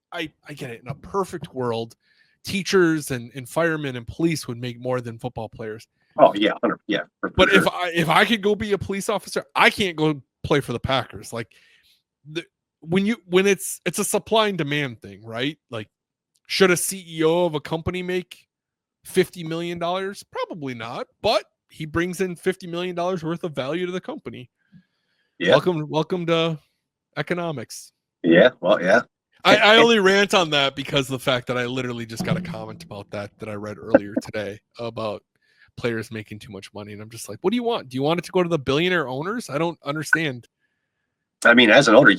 get it. In a perfect world, teachers and firemen and police would make more than football players. Oh yeah, 100, yeah. But sure. if I could go be a police officer, I can't go play for the Packers. Like when it's a supply and demand thing, right? Like, should a CEO of a company make $50 million? Probably not, but he brings in $50 million worth of value to the company. Yeah. Welcome to economics. Yeah. Well, yeah. I only rant on that because of the fact that I literally just got a comment about that I read earlier today about players making too much money. And I'm just like, what do you want? Do you want it to go to the billionaire owners? I don't understand. I mean, as an owner,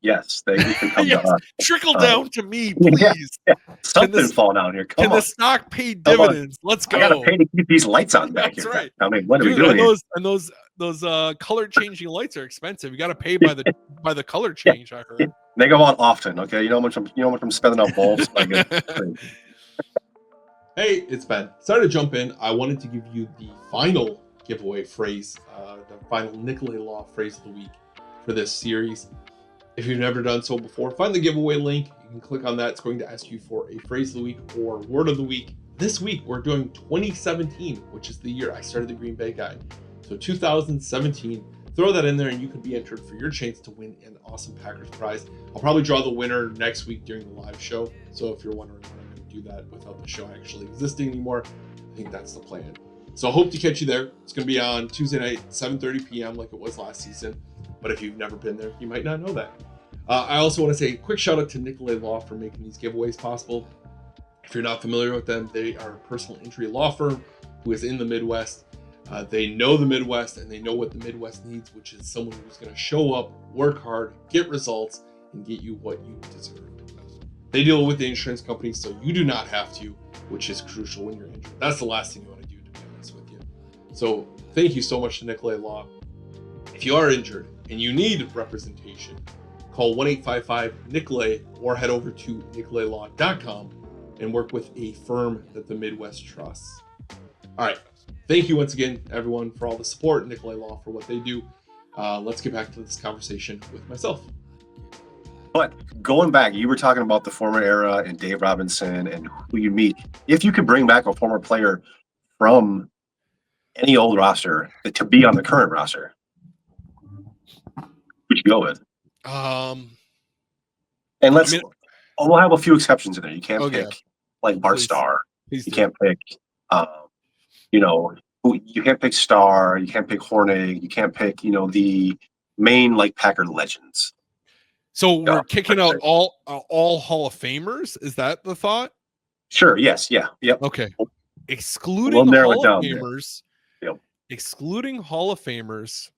yes, they can come to us. Trickle down to me, please. Yeah. Something fall down here. Come on. The stock pay dividends? Let's go. I gotta pay to keep these lights on back here. Right. I mean, what are we doing? And those color changing lights are expensive. You got to pay by the color change. I heard they go on often. Okay, you know how much I'm spending on bulbs. Hey, it's Ben. Sorry to jump in. I wanted to give you the final giveaway phrase, the final Nicolay Law phrase of the week for this series. If you've never done so before, find the giveaway link. You can click on that. It's going to ask you for a phrase of the week or word of the week. This week, we're doing 2017, which is the year I started the Green Bay Guide. So 2017, throw that in there and you can be entered for your chance to win an awesome Packers prize. I'll probably draw the winner next week during the live show. So if you're wondering when I'm going to do that without the show actually existing anymore, I think that's the plan. So I hope to catch you there. It's going to be on Tuesday night, 7:30 p.m. like it was last season. But if you've never been there, you might not know that. I also want to say a quick shout out to Nicolay Law for making these giveaways possible. If you're not familiar with them, they are a personal injury law firm who is in the Midwest. They know the Midwest and they know what the Midwest needs, which is someone who's going to show up, work hard, get results, and get you what you deserve. They deal with the insurance companies, so you do not have to, which is crucial when you're injured. That's the last thing you want to do, to be honest with you. So thank you so much to Nicolay Law. If you are injured and you need representation, call 1-855-NICOLAY or head over to nicolaylaw.com and work with a firm that the Midwest trusts. All right. Thank you once again, everyone, for all the support, Nicolay Law for what they do. Let's get back to this conversation with myself. But going back, you were talking about the former era and Dave Robinson and who you meet. If you could bring back a former player from any old roster to be on the current roster, who'd you go with? And we'll have a few exceptions in there. You can't pick like Bart Starr. You can't pick, you can't pick Starr. You can't pick Hornig. You can't pick, the main like Packer legends. So we're kicking out all Hall of Famers. Is that the thought? Sure. Yes. Yeah. Yep. Okay. Excluding Hall of Famers. Yep. Excluding Hall of Famers,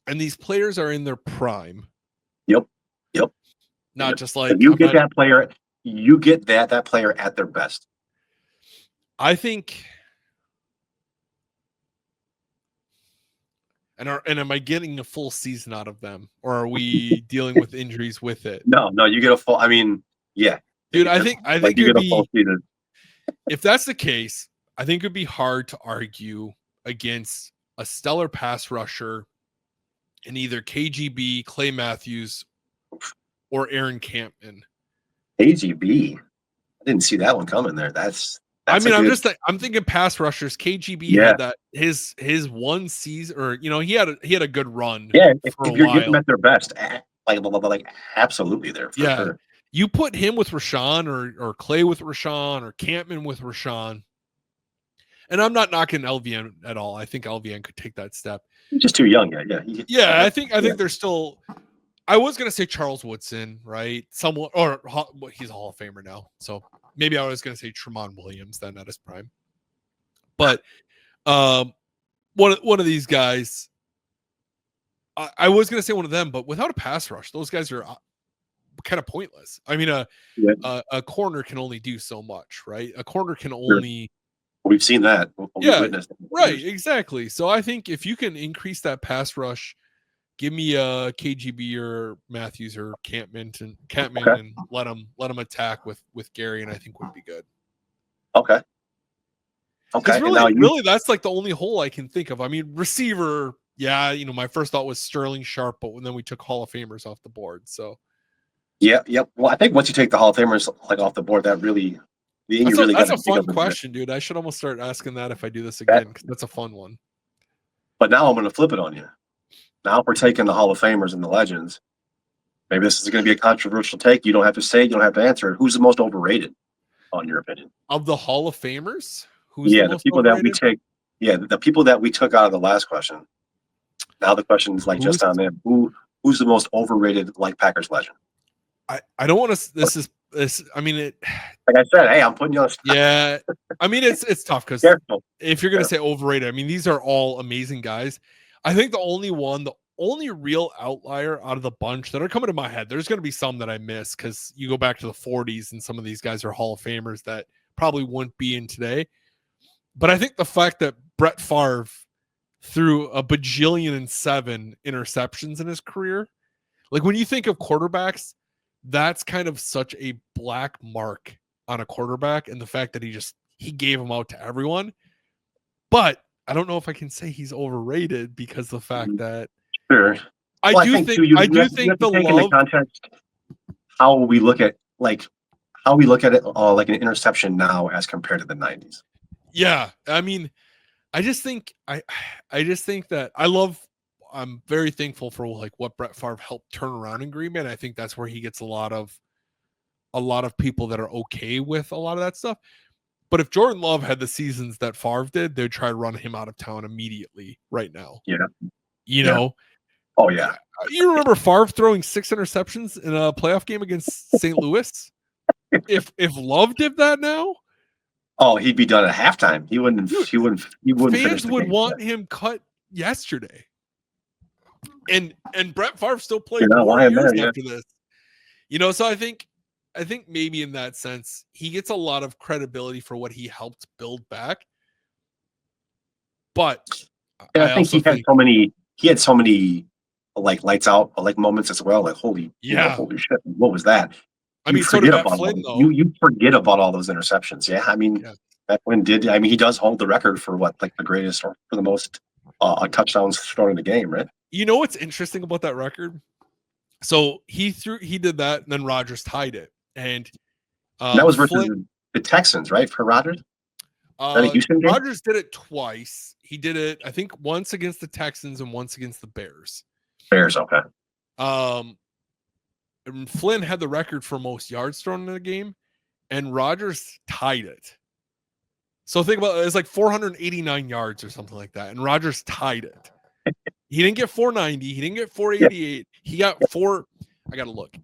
and these players are in their prime. Yep. Not just like you get that player. You get that player at their best. I think. And am I getting a full season out of them, or are we dealing with injuries with it? No, you get a full. I mean, yeah, dude. I think you get a full season. If that's the case, I think it'd be hard to argue against a stellar pass rusher in either KGB, Clay Matthews, or Aaron Campman. KGB, I didn't see that one coming there. I'm thinking pass rushers. KGB had that his one season, or he had a good run. Yeah, if you're getting them at their best, like absolutely there. For sure. You put him with Rashawn or Clay with Rashawn or Campman with Rashawn. And I'm not knocking LVN at all. I think LVN could take that step. He's just too young. Yeah. I think they're still. I was gonna say Charles Woodson, right? He's a Hall of Famer now, so maybe I was gonna say Tremont Williams then at his prime. But one of these guys, I was gonna say one of them, but without a pass rush, those guys are kind of pointless. I mean, a corner can only do so much, right? A corner can only. We've seen that. Right, exactly. So I think if you can increase that pass rush, give me a KGB or Matthews or Campman and let them attack with Gary, and I think would be good. Okay. Really, that's like the only hole I can think of. I mean, receiver, my first thought was Sterling Sharp, but then we took Hall of Famers off the board. So. Yep. Well, I think once you take the Hall of Famers off the board, that really. That's a fun question, dude. I should almost start asking that if I do this again, because that's a fun one. But now I'm going to flip it on you. Now if we're taking the Hall of Famers and the legends, maybe this is going to be a controversial take. You don't have to say it. You don't have to answer it. Who's the most overrated, on your opinion? Of the Hall of Famers? Who's the people overrated? That we take. Yeah, the people that we took out of the last question. Now the question is just on them. Who's the most overrated Packers legend? I don't want to. This. I mean, like I said, hey, I'm putting you on. Yeah, I mean, it's tough because if you're going to say overrated, I mean, these are all amazing guys. I think the only real outlier out of the bunch that are coming to my head, there's going to be some that I miss because you go back to the 40s and some of these guys are Hall of Famers that probably wouldn't be in today. But I think the fact that Brett Favre threw a bajillion and 7 interceptions in his career, like when you think of that's kind of such a black mark on a quarterback, and the fact that he gave him out to everyone. But I don't know if I can say he's overrated because the fact that Sure. I Well, I do think think too, you the have to take into love. context how we look at it, like an interception now as compared to the '90s. Yeah, I mean, I just think that I'm very thankful for like what Brett Favre helped turn around in Green Bay. And I think that's where he gets a lot of people that are okay with a lot of that stuff. But if Jordan Love had the seasons that Favre did, they'd try to run him out of town immediately right now. Yeah. You Yeah. know, Oh yeah. you remember Favre throwing 6 interceptions in a playoff game against St. Louis? If Love did that now, Oh, he'd be done at halftime. He wouldn't. dude, He wouldn't finish fans the would game. want him cut yesterday. And Brett Favre still You're played not more lying years there, yeah. after this. You know, so I think maybe in that sense, he gets a lot of credibility for what he helped build back. But And I I think also he had think, so many like lights out like moments as well. Like holy shit, what was that? I You mean, so did forget Matt about Flynn, though. you forget about all those interceptions. Yeah, I mean, Yeah. that one did. I mean, he does hold the record for what like the greatest or for the most touchdowns thrown in the game, right? You know what's interesting about that record? So he did that, and then Rodgers tied it. And And that was versus Flynn, the Texans, right? For Rodgers, is that a Houston game? Rodgers did it twice. He did it, I think, once against the Texans and once against the Bears. Bears, okay. And Flynn had the record for most yards thrown in a game, and Rodgers tied it. So think about it, it's like 489 yards or something like that, and Rodgers tied it. He didn't get 490. He didn't get 488. He got 4. I gotta look.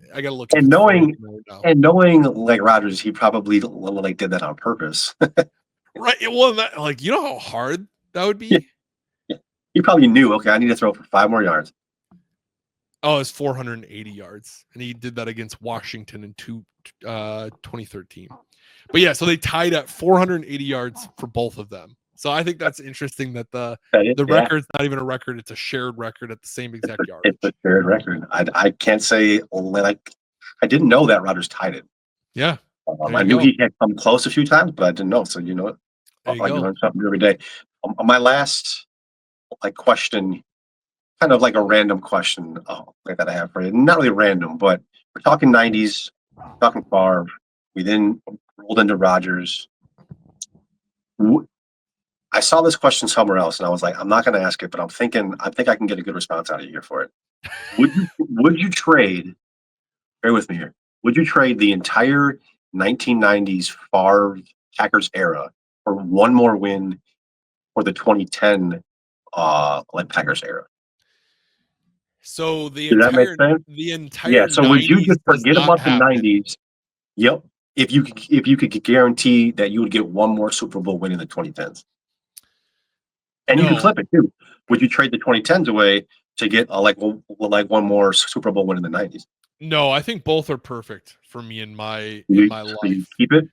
And knowing like Rodgers, he probably like did that on purpose. Right. Well, like, you know how hard that would be? Yeah. He probably knew, okay, I need to throw for 5 more yards. Oh, it's 480 yards. And he did that against Washington in 2013. But yeah, so they tied at 480 yards for both of them. So I think that's interesting that the record's not even a record. It's a shared record at the same exact yardage. It's a shared record. I can't say, like, I didn't know that Rodgers tied it. Yeah. I knew he had come close a few times, but I didn't know. So, you know what? I learn something every day. My last question, kind of like a random question that I have for you. Not really random, but we're talking 90s, talking Favre. We then rolled into Rodgers. I saw this question somewhere else, and I was like, I'm not going to ask it, but I think I can get a good response out of you here for it. Would you trade? Bear with me here. Would you trade the entire 1990s Favre Packers era for one more win for the 2010 Packers era? So the Does that make sense? entire So would you 90s just does forget not about the happen. 90s? Yep. If you could guarantee that you would get one more Super Bowl win in the 2010s, and you could flip it too. Would you trade the 2010s away to get one more Super Bowl win in the 90s? No, I think both are perfect for me in my life. You keep it.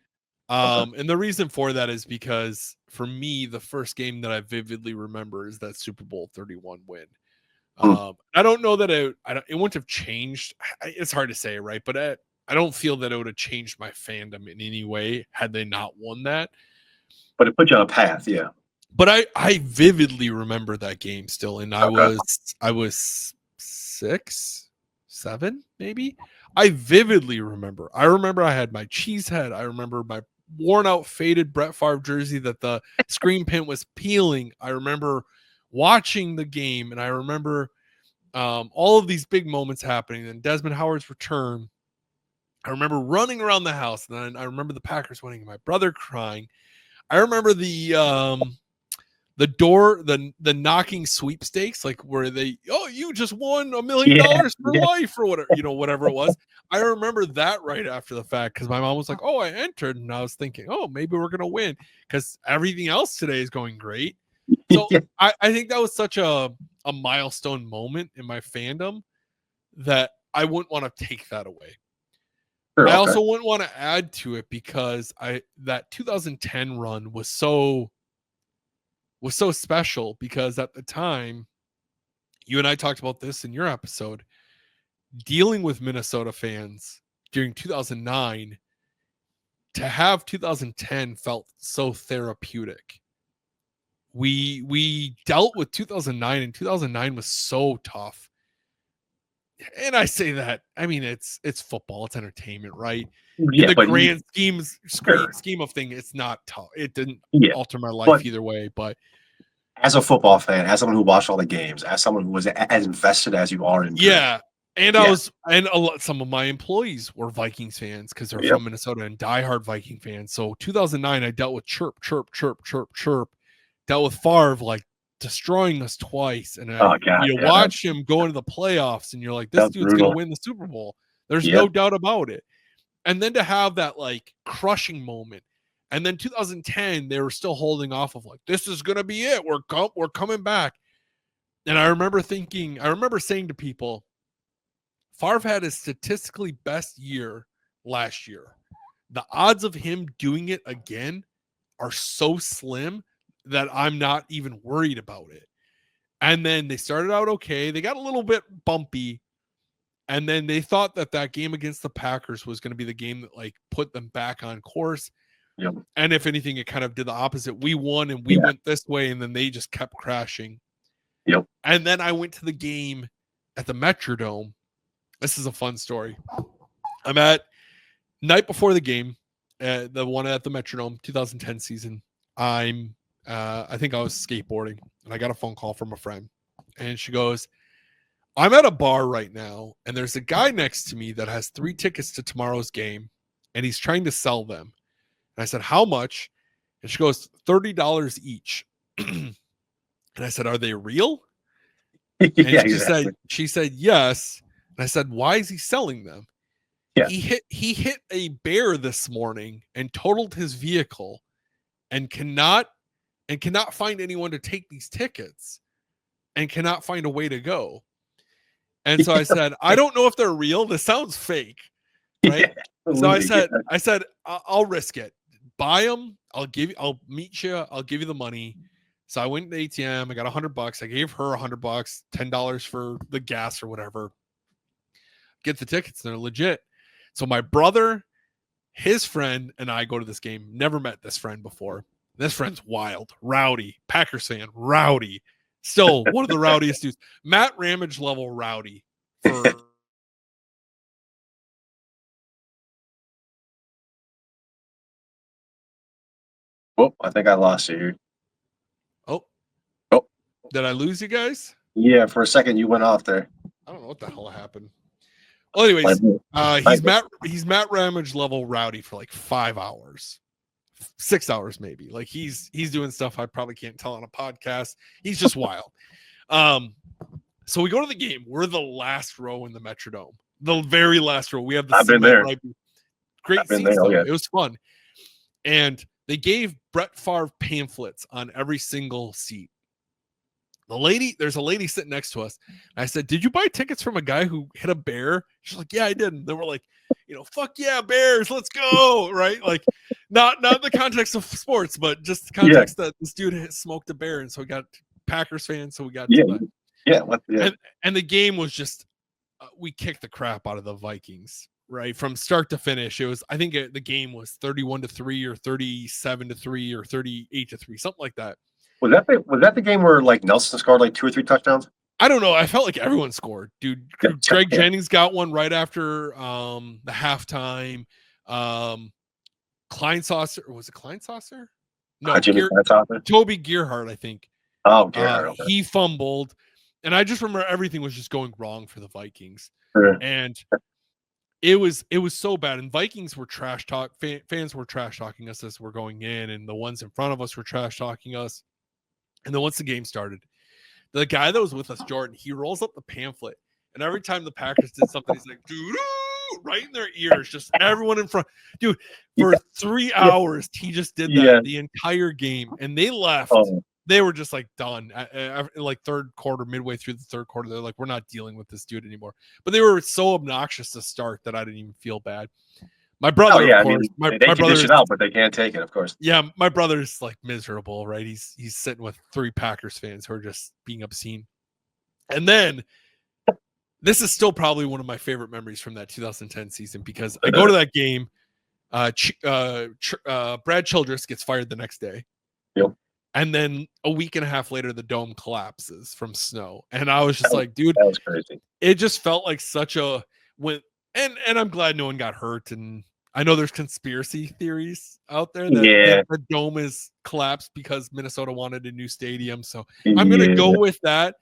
And the reason for that is because for me, the first game that I vividly remember is that Super Bowl 31 win. I don't know that it wouldn't have changed. It's hard to say, right? But I don't feel that it would have changed my fandom in any way had they not won that. But it put you on a path, yeah. But I vividly remember that game still, and I was 6, 7, maybe. I vividly remember. I remember I had my cheese head. I remember my worn out, faded Brett Favre jersey that the screen print was peeling. I remember watching the game, and I remember all of these big moments happening. And Desmond Howard's return. I remember running around the house, and then I remember the Packers winning, and my brother crying. I remember the door, the knocking sweepstakes, like where you just won $1 million for life or whatever, whatever it was. I remember that right after the fact because my mom was like, "Oh, I entered," and I was thinking, "Oh, maybe we're gonna win," because everything else today is going great. So I think that was such a milestone moment in my fandom that I wouldn't want to take that away. Sure, I also wouldn't want to add to it because that 2010 run was so special because at the time, you and I talked about this in your episode, dealing with Minnesota fans during 2009, to have 2010 felt so therapeutic. We dealt with 2009, and 2009 was so tough. And I say that, I mean, it's football, it's entertainment, right? In the grand scheme of things, it's not tough. It didn't alter my life either way. But as a football fan, as someone who watched all the games, as someone who was as invested as you are in yeah, and some of my employees were Vikings fans because they're from Minnesota and diehard Viking fans. So 2009, I dealt with chirp, dealt with Favre like destroying us twice, and you watch him go into the playoffs, and you're like, this dude's gonna win the Super Bowl. There's no doubt about it. And then to have that like crushing moment, and then 2010, they were still holding off of like, this is gonna be it. We're coming back. And I remember saying to people, Favre had his statistically best year last year. The odds of him doing it again are so slim that I'm not even worried about it. And then they started out okay. They got a little bit bumpy. And then they thought that game against the Packers was going to be the game that like put them back on course. Yep. And if anything, it kind of did the opposite. We won and we went this way, and then they just kept crashing. Yep. And then I went to the game at the Metrodome. This is a fun story. I'm at night before the game, the one at the Metrodome, 2010 season. I think I was skateboarding, and I got a phone call from a friend, and she goes, I'm at a bar right now, and there's a guy next to me that has 3 tickets to tomorrow's game, and he's trying to sell them. And I said, how much? And she goes, $30 each. And I said, are they real? And she said, yes. And I said, why is he selling them? Yeah. He hit a bear this morning and totaled his vehicle and cannot find anyone to take these tickets and cannot find a way to go. And so I said, I don't know if they're real. This sounds fake. Right. Yeah, so I said, I'll risk it. Buy them. I'll meet you. I'll give you the money. So I went to the ATM. I got $100. I gave her $100, $10 for the gas or whatever. Get the tickets. They're legit. So my brother, his friend, and I go to this game. Never met this friend before. This friend's wild, rowdy, Packers fan, rowdy. Still one of the rowdiest dudes. Matt Ramage level rowdy. Oh, I think I lost you here. Oh. Did I lose you guys? Yeah, for a second you went off there. I don't know what the hell happened. Well, anyways, he's Matt Ramage level rowdy for like 5 hours. 6 hours maybe. Like he's doing stuff I probably can't tell on a podcast. He's just wild. So we go to the game. We're the last row in the Metrodome. The very last row. We have the I've been there. Great seats though. It was fun. And they gave Brett Favre pamphlets on every single seat. There's a lady sitting next to us. I said, did you buy tickets from a guy who hit a bear? She's like, yeah, I did. And they were like, fuck yeah, Bears, let's go. Right. Like not the context of sports, but just the context that this dude had smoked a bear. And so we got Packers fans. So we got, and the game was just, we kicked the crap out of the Vikings, right? From start to finish. It was, I think the game was 31-3 or 37-3 or 38-3, something like that. Was that the game where like Nelson scored like 2 or 3 touchdowns? I don't know. I felt like everyone scored, dude. Greg Jennings got one right after the halftime. Kleinsaucer, was it Kleinsaucer? No, Toby Gerhardt, I think. Oh, Gerhardt. Okay. He fumbled, and I just remember everything was just going wrong for the Vikings, and it was so bad. And Vikings were trash talk. Fans were trash talking us as we're going in, and the ones in front of us were trash talking us. And then once the game started, the guy that was with us, Jordan, he rolls up the pamphlet, and every time the Packers did something, he's like, dude, right in their ears, just everyone in front. Dude, for 3 hours, he just did that the entire game, and they left. They were just like done. Like third quarter, midway through the third quarter, they're like, we're not dealing with this dude anymore. But they were so obnoxious to start that I didn't even feel bad. My brother, of course, my brother, out, but they can't take it, of course. Yeah, my brother's like miserable, right? He's sitting with 3 Packers fans who are just being obscene. And then this is still probably one of my favorite memories from that 2010 season, because I go to that game. Brad Childress gets fired the next day. Yep. And then a week and a half later, the dome collapses from snow. And I was just like, dude, That was crazy. it just felt like such a and I'm glad no one got hurt. And I know there's conspiracy theories out there that the dome is collapsed because Minnesota wanted a new stadium. So I'm gonna go with that.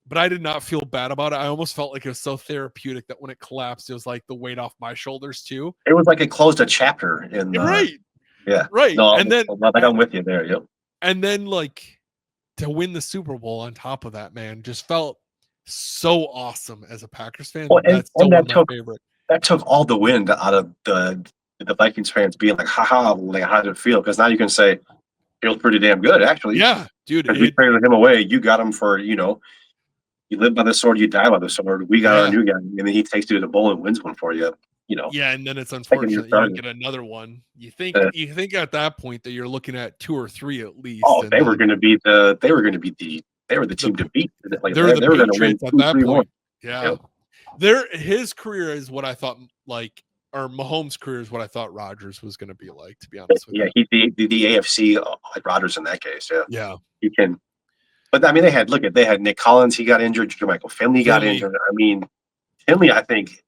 But I did not feel bad about it. I almost felt like it was so therapeutic that when it collapsed, it was like the weight off my shoulders too. It was like it closed a chapter in the right. Yeah. Right. No, and then I'm with you there. Yep. And then like to win the Super Bowl on top of that, man, just felt so awesome as a Packers fan. Well, That's still one of my favorite. That took all the wind out of the Vikings fans being like, haha, like how did it feel? Because now you can say feels pretty damn good, actually. Yeah, dude. We traded him away. You got him for, you live by the sword, you die by the sword. We got our new guy, and then he takes you to the bowl and wins one for you. Yeah, and then it's unfortunate you don't get another one. You think at that point that you're looking at 2 or 3 at least. Oh, they were the team to beat. Like, they were the Patriots at that point. 1. Yeah. His career is what I thought or Mahomes' career is what I thought Rodgers was going to be like, to be honest with you. Yeah, he's the AFC like Rodgers in that case. Yeah. Yeah. He can. But I mean, they had Nick Collins, he got injured. Jermichael Finley got injured. I mean, Finley, I think,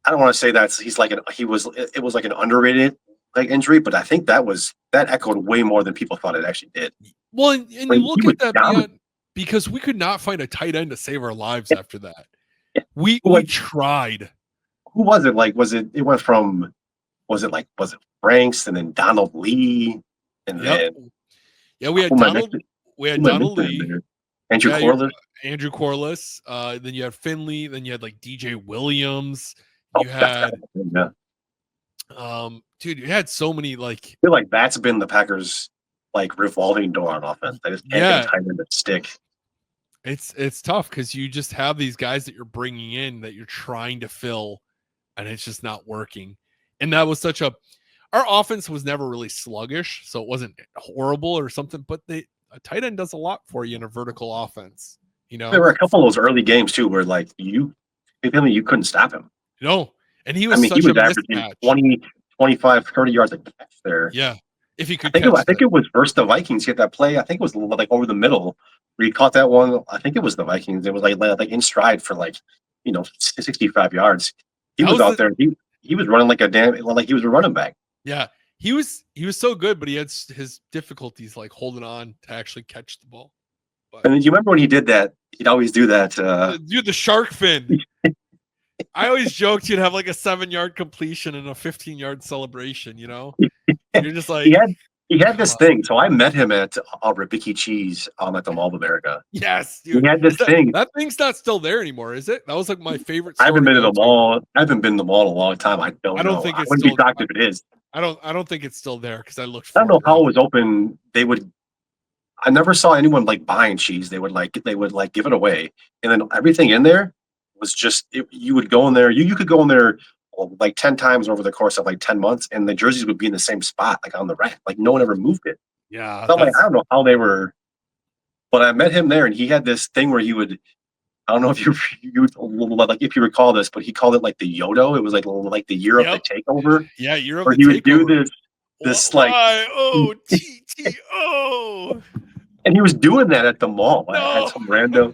I don't want to say it was like an underrated like injury, but I think that echoed way more than people thought it actually did. Well, and you look at that because we could not find a tight end to save our lives after that. Yeah. We tried. Who was it? Like, was it Franks and then Donald Lee and then we had Donald Lee, Andrew Corliss. Then you had Finley. Then you had like DJ Williams. You had, dude, you had so many like. I feel like that's been the Packers like revolving door on offense. They just can't get tight end to stick. It's tough because you just have these guys that you're bringing in that you're trying to fill, and it's just not working. And that was our offense was never really sluggish, so it wasn't horrible or something. But a tight end does a lot for you in a vertical offense. There were a couple of those early games too where like you couldn't stop him. No, and he was he was averaging 20, 25, 30 yards a catch there. Yeah, if he could. I think it was versus the Vikings. He had that play. I think it was like over the middle where he caught that one. I think it was the Vikings. It was like in stride for 65 yards. He was out there. He was running like he was a running back. Yeah, he was so good, but he had his difficulties like holding on to actually catch the ball. But, and then you remember when he did that? He'd always do that. The shark fin. I always joked he'd have like a 7-yard completion and a 15-yard celebration. You're just like he had this thing. So I met him at Ribicki Cheese at the Mall of America. Yes, dude. He had this thing. That thing's not still there anymore, is it? That was like my favorite. I haven't been to the mall. I haven't been to the mall in a long time. I don't think it's. I wouldn't be shocked if it is. I don't think it's still there because I looked. I don't know how it was open. I never saw anyone like buying cheese. They would give it away, and then everything in there was just. You would go in there. You could go in there like 10 times over the course of like 10 months, and the jerseys would be in the same spot, like on the rack. Like no one ever moved it. Yeah, so I don't know how they were, but I met him there, and he had this thing where he would. I don't know if you like if you recall this, but he called it like the Yodo. It was like the year of the takeover. Yeah, year of the takeover. He would do this like YOTTO. And he was doing that at the mall. No. I had some random.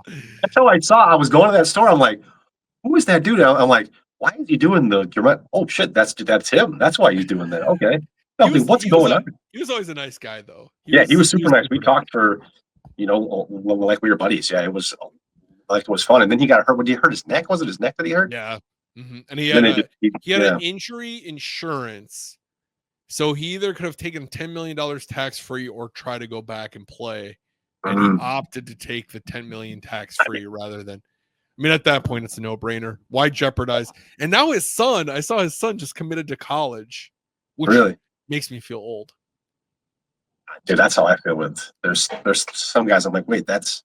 That's how I was going to that store. I'm like, who is that dude? I'm like, why is he doing oh shit, that's him. That's why he's doing that. Okay. What's going on? He was always a nice guy though. He was super nice. We talked for like we were buddies. Yeah, it was fun. And then he got hurt. When he hurt his neck, was it his neck that he hurt? Yeah. Mm-hmm. And he had an injury insurance. So he either could have taken $10 million tax free or try to go back and play. And he opted to take the $10 million tax free rather than. I mean, at that point, it's a no brainer. Why jeopardize? And now I saw his son just committed to college, which really makes me feel old. Dude, that's how I feel with there's some guys I'm like, wait, that's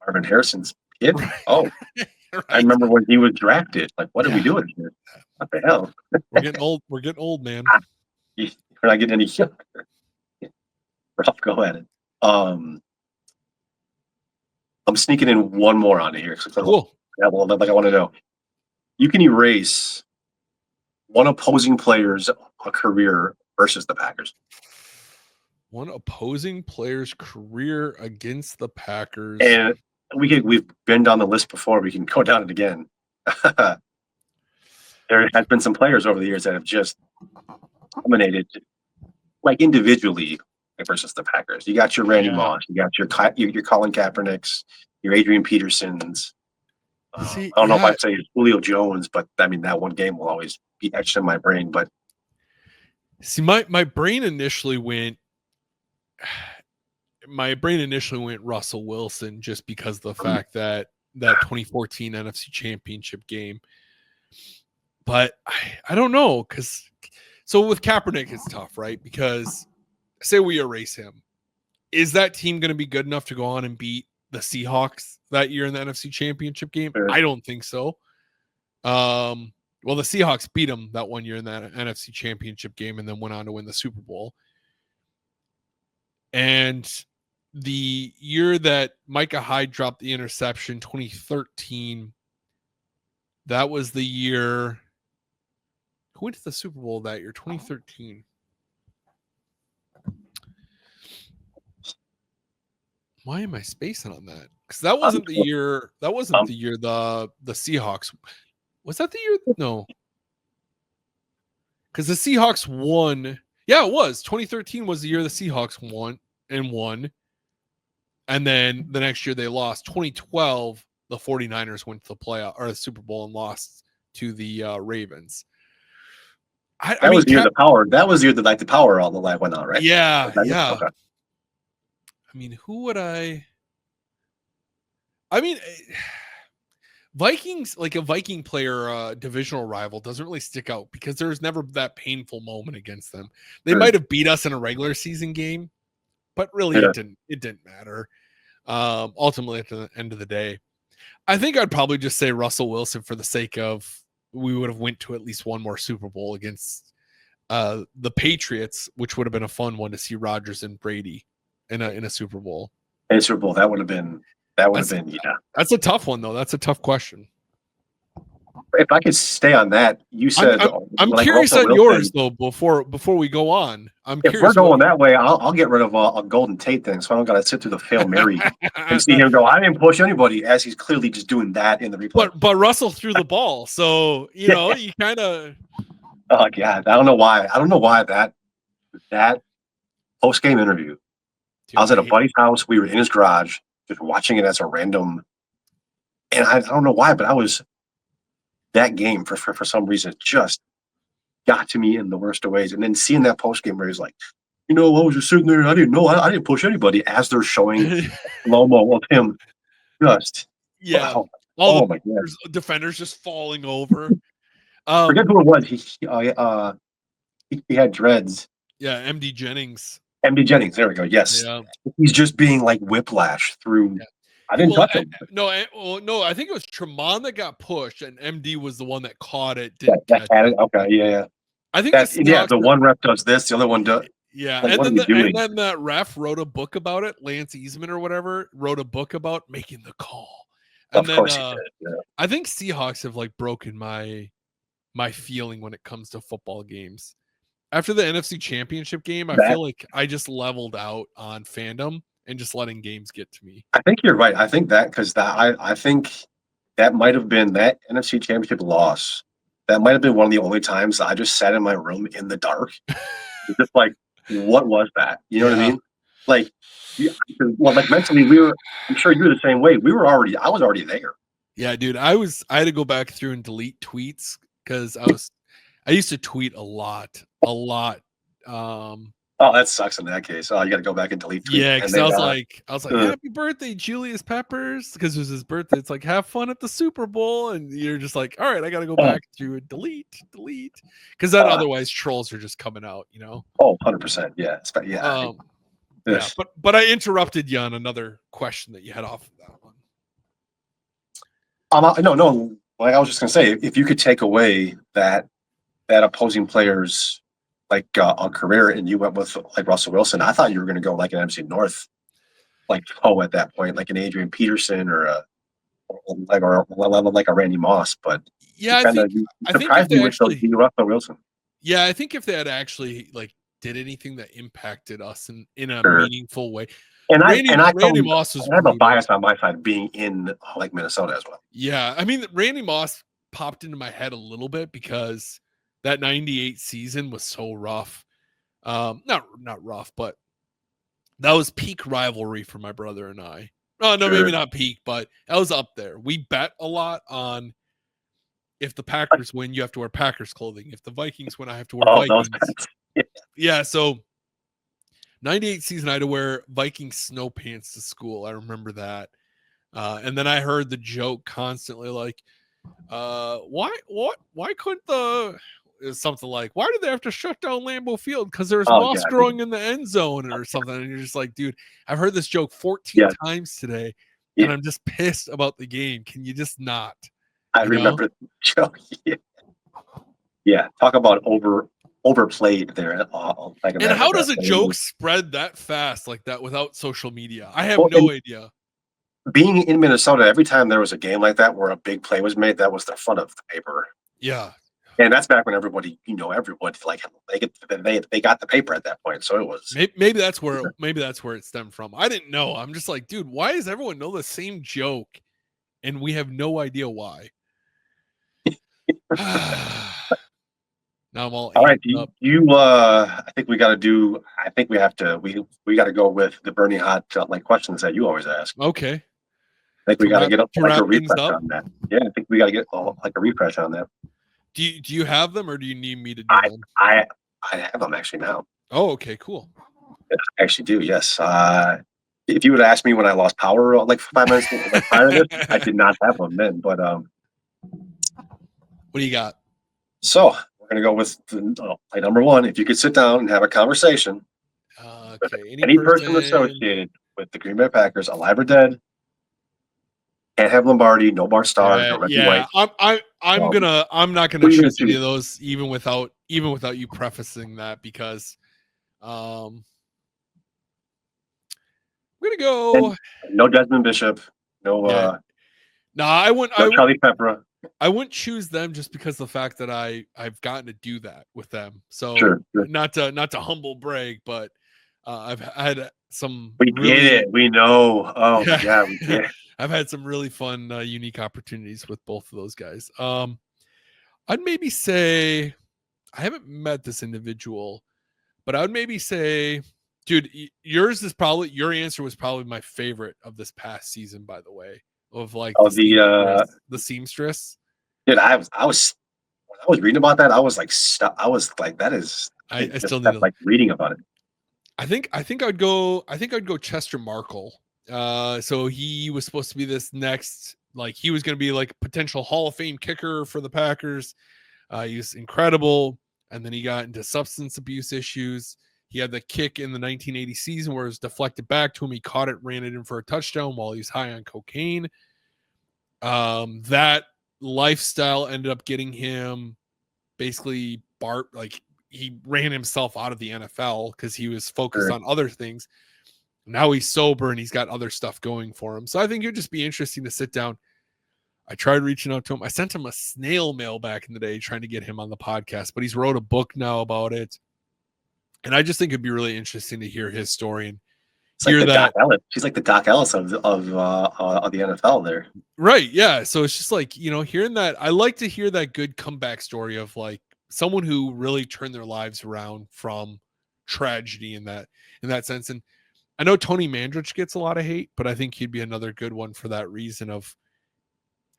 Marvin Harrison's kid? Right. Oh. Right. I remember when he was drafted. Like, what are we doing here? What the hell? We're getting old. We're getting old, man. You're not getting any younger. Rough go at it. I'm sneaking in one more on here. Cool. I want to know. You can erase one opposing player's career versus the Packers. One opposing player's career against the Packers. And we've been down the list before. We can go down it again. There has been some players over the years that have just dominated, like individually, versus the Packers. You got your Randy Moss, you got your Colin Kaepernicks, your Adrian Petersons. See, I don't know if I'd say Julio Jones, but I mean that one game will always be etched in my brain. But see, my brain initially went. My brain initially went Russell Wilson just because of the fact that 2014 NFC Championship game. But I don't know, because so with Kaepernick it's tough, right? Because say we erase him, is that team going to be good enough to go on and beat the Seahawks that year in the NFC Championship game? Sure. I don't think so. Well, the Seahawks beat them that one year in that NFC Championship game and then went on to win the Super Bowl. And the year that Micah Hyde dropped the interception, 2013, that was the year. Who went to the Super Bowl that year? 2013. Why am I spacing on that? Because that wasn't the year. That wasn't the year the Seahawks. Was that the year? No. Because the Seahawks won. Yeah, it was. 2013 was the year the Seahawks won. And then the next year they lost. 2012, the 49ers went to the playoff or the Super Bowl and lost to the Ravens. That was the year the power. That was the year that the power all the light went on, right? Yeah, yeah. Okay. I mean, who would I mean, Vikings, like a Viking player, divisional rival, doesn't really stick out because there's never that painful moment against them. They might have beat us in a regular season game, but really it didn't matter. Ultimately, at the end of the day, I think I'd probably just say Russell Wilson for the sake of we would have went to at least one more Super Bowl against the Patriots, which would have been a fun one to see Rodgers and Brady in a Super Bowl. In Super Bowl, that would have been yeah. That's a tough one though. That's a tough question. If I could stay on that, you said I'm like curious on yours though. Before we go on, if we're going that way, I'll get rid of a Golden Tate thing, so I don't got to sit through the Hail Mary and see him go. I didn't push anybody, as he's clearly just doing that in the replay. But Russell threw the ball, so you know you kind of. Oh God, I don't know why. That post game interview. Dude, I was at a buddy's house. We were in his garage, just watching it as a random. And I don't know why, but I was. That game for some reason just got to me in the worst of ways. And then seeing that post game where he's like, I was just sitting there and I didn't know I didn't push anybody as they're showing slow-mo of him. Just wow. All my God. Defenders just falling over. Forget who it was. He had dreads. Yeah, MD Jennings. MD Jennings, there we go. Yes. Yeah. He's just being like whiplash through I didn't touch him. No, I think it was Tremont that got pushed, and MD was the one that caught it. That had it. Okay, yeah. I think the one rep does this, the other one does. Yeah, like, and then that ref wrote a book about it. Lance Easman or whatever wrote a book about making the call. And of course he did. Yeah. I think Seahawks have like broken my feeling when it comes to football games. After the NFC Championship game, I feel like I just leveled out on fandom. And just letting games get to me. I think you're right. I think that because I think that might have been that NFC Championship loss. That might have been one of the only times I just sat in my room in the dark, just like, what was that? You know what I mean? Like, like mentally, I'm sure you were the same way. I was already there. Yeah, dude. I had to go back through and delete tweets because I used to tweet a lot. Oh, that sucks in that case. Oh, you got to go back and delete tweets. Yeah, because I was like, happy birthday, Julius Peppers, because it was his birthday. It's like, have fun at the Super Bowl. And you're just like, all right, I got to go back through and delete. Because then otherwise trolls are just coming out, you know? Oh, 100%. Yeah. Yeah. But I interrupted you on another question that you had off of that one. No. Like I was just going to say, if you could take away that opposing player's like a career, and you went with like Russell Wilson, I thought you were going to go like an MC North, like at that point, like an Adrian Peterson or like a Randy Moss. But Yeah, I Kinda, think you I think if surprised me they with the actually Russell Wilson. yeah, I think if they had actually like did anything that impacted us in a Sure. meaningful way. And I Randy totally Moss was I have a brutal. bias on my side being in, like, Minnesota as well. Yeah, I mean Randy Moss popped into my head a little bit because that 98 season was so rough. Not rough, but that was peak rivalry for my brother and I. Oh, no, maybe Sure. not peak, but that was up there. We bet a lot on if the Packers win, you have to wear Packers clothing. If the Vikings win, I have to wear Oh, those Vikings. guys. Yeah. Yeah, so 98 season, I had to wear Viking snow pants to school. I remember that. And then I heard the joke constantly like, why couldn't it was something like, why did they have to shut down Lambeau Field? Because there's Oh, moss yeah, growing in the end zone or something. And you're just like, dude, I've heard this joke 14 yeah, times today, yeah. and I'm just pissed about the game. Can you just not? I You know? remember the joke. Yeah. Yeah, talk about overplayed there, like, in And that how regard. does a But it joke was spread that fast like that without social media? I have well, no and idea. being in Minnesota, every time there was a game like that where a big play was made, that was the front of the paper. Yeah. And that's back when everybody, everyone, like, they got the paper at that point, so it was Maybe that's where it stemmed from. I didn't know. I'm just like, dude, why does everyone know the same joke and we have no idea why? Now I'm all all right. amped up. I think we gotta go with the burning hot, like, questions that you always ask. Okay. I think we gotta get To like a wrap things refresh up, on that. Yeah, I think we gotta get, like, a refresh on that. do you have them or do you need me to do I them? I I have them actually now. Oh, okay, cool. I actually do, yes. If you would ask me when I lost power, like, 5 minutes, like, prior to this, I did not have them then, but, What do you got? so we're gonna go with play number 1. If you could sit down and have a conversation with Okay, any any person person. associated with the Green Bay Packers, alive or dead, can't have Lombardi, no Bart Starr, no Reggie Yeah. White. Um, I'm not gonna who are you gonna choose any choose? of those even without you prefacing that because um I'm gonna And go. no Desmond Bishop, no, Yeah. No, no Charlie Peppera. I wouldn't choose them just because of the fact that I've gotten to do that with them. So Sure, sure. not to humble brag, but I've had some We get really it. We know. Oh my yeah, god, we get it. I've had some really fun unique opportunities with both of those guys. I'd maybe say I haven't met this individual, but I would maybe say, dude, your answer was probably my favorite of this past season, by the way, of like Oh, the the seamstress. dude, I was when I was reading about that, I was like, I was like, that is. I I just still need kept, to. like, reading about it. I think I'd go Chester Markle. So he was supposed to be this next, like he was going to be like a potential Hall of Fame kicker for the Packers. He was incredible, and then he got into substance abuse issues. He had the kick in the 1980 season where it was deflected back to him. He caught it, ran it in for a touchdown while he was high on cocaine. That lifestyle ended up getting him basically like he ran himself out of the NFL because he was focused Sure. on other things. Now he's sober and he's got other stuff going for him. So I think it'd just be interesting to sit down. I tried reaching out to him. I sent him a snail mail back in the day trying to get him on the podcast, but he's wrote a book now about it. And I just think it'd be really interesting to hear his story and It's like hear the Doc that. Ellis. She's like the Doc Ellis of the NFL there. Right. Yeah. So it's just like, hearing that, I like to hear that good comeback story of like someone who really turned their lives around from tragedy in that sense. And I know Tony Mandrich gets a lot of hate, but I think he'd be another good one for that reason of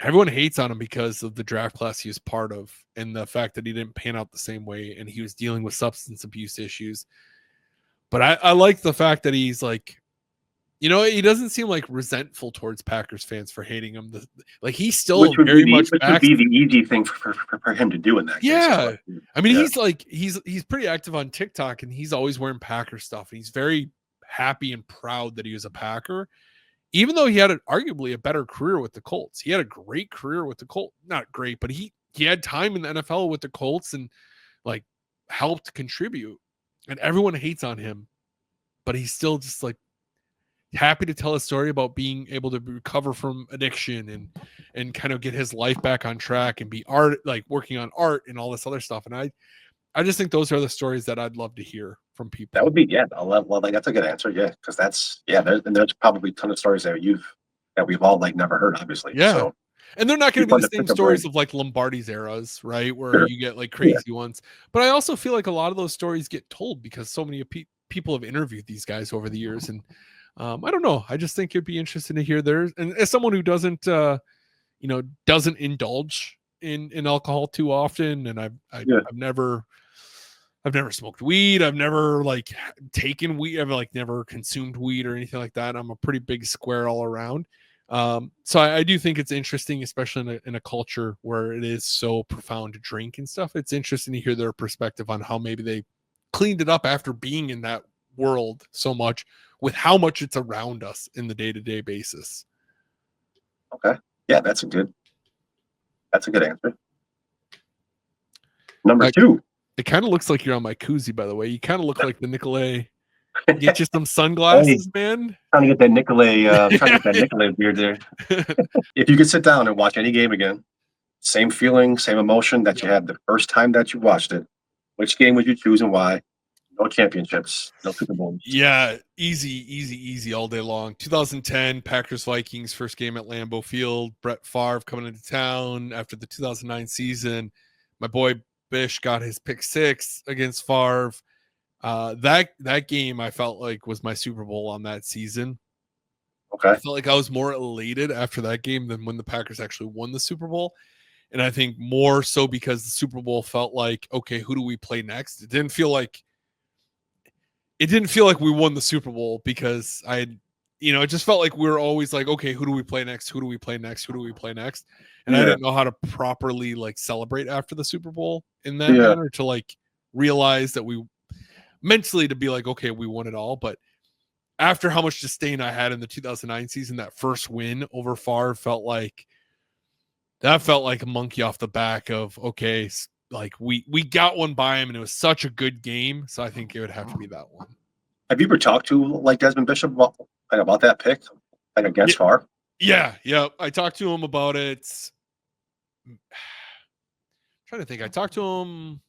everyone hates on him because of the draft class he was part of and the fact that he didn't pan out the same way and he was dealing with substance abuse issues. But I like the fact that he's like, he doesn't seem like resentful towards Packers fans for hating him. Like he's still very much Which would back. be the easy thing for him to do in that case. Yeah. I mean, Yeah. he's pretty active on TikTok and he's always wearing Packer stuff. And he's very happy and proud that he was a Packer, even though he had arguably a better career with the Colts. He had a great career with the Colts. Not great, but he had time in the NFL with the Colts and like helped contribute. And everyone hates on him, but he's still just like happy to tell a story about being able to recover from addiction and kind of get his life back on track and be working on art and all this other stuff. And I just think those are the stories that I'd love to hear from people. That would be, yeah. That's a good answer. Yeah. Cause there's probably a ton of stories that we've all never heard, obviously. Yeah. So, and they're not going to be the same stories of Lombardi's eras, right? Where you get crazy ones. But I also feel like a lot of those stories get told because so many people have interviewed these guys over the years. And I don't know. I just think it'd be interesting to hear theirs. And as someone who doesn't indulge in alcohol too often, and I've never smoked weed. I've never taken weed. I've never consumed weed or anything like that. I'm a pretty big square all around. So I do think it's interesting, especially in a culture where it is so profound to drink and stuff. It's interesting to hear their perspective on how maybe they cleaned it up after being in that world so much with how much it's around us in the day-to-day basis. Okay. Yeah, that's a good answer. Number 2. It kind of looks like you're on my koozie, by the way. You kind of look like the Nicolay. Get you some sunglasses, man. Trying to get that Nicolay beard there. If you could sit down and watch any game again, same feeling, same emotion that you had the first time that you watched it, which game would you choose and why? No championships, no Super Bowls. Yeah, easy all day long. 2010 Packers-Vikings first game at Lambeau Field. Brett Favre coming into town after the 2009 season. My boy Bish got his pick 6 against Favre. That game I felt like was my Super Bowl on that season. Okay. I felt like I was more elated after that game than when the Packers actually won the Super Bowl. And I think more so because the Super Bowl felt like, okay, who do we play next? It didn't feel like we won the Super Bowl because it just felt like we were always like, okay, who do we play next? Who do we play next? Who do we play next? And I didn't know how to properly celebrate after the Super Bowl in that manner to realize that we mentally to be like, okay, we won it all. But after how much disdain I had in the 2009 season, that first win over Favre felt like a monkey off the back of, okay, we got one by him and it was such a good game. So I think it would have to be that one. Have you ever talked to Desmond Bishop about that pick, against Favre? Yeah. I talked to him about it. I'm trying to think. I talked to him.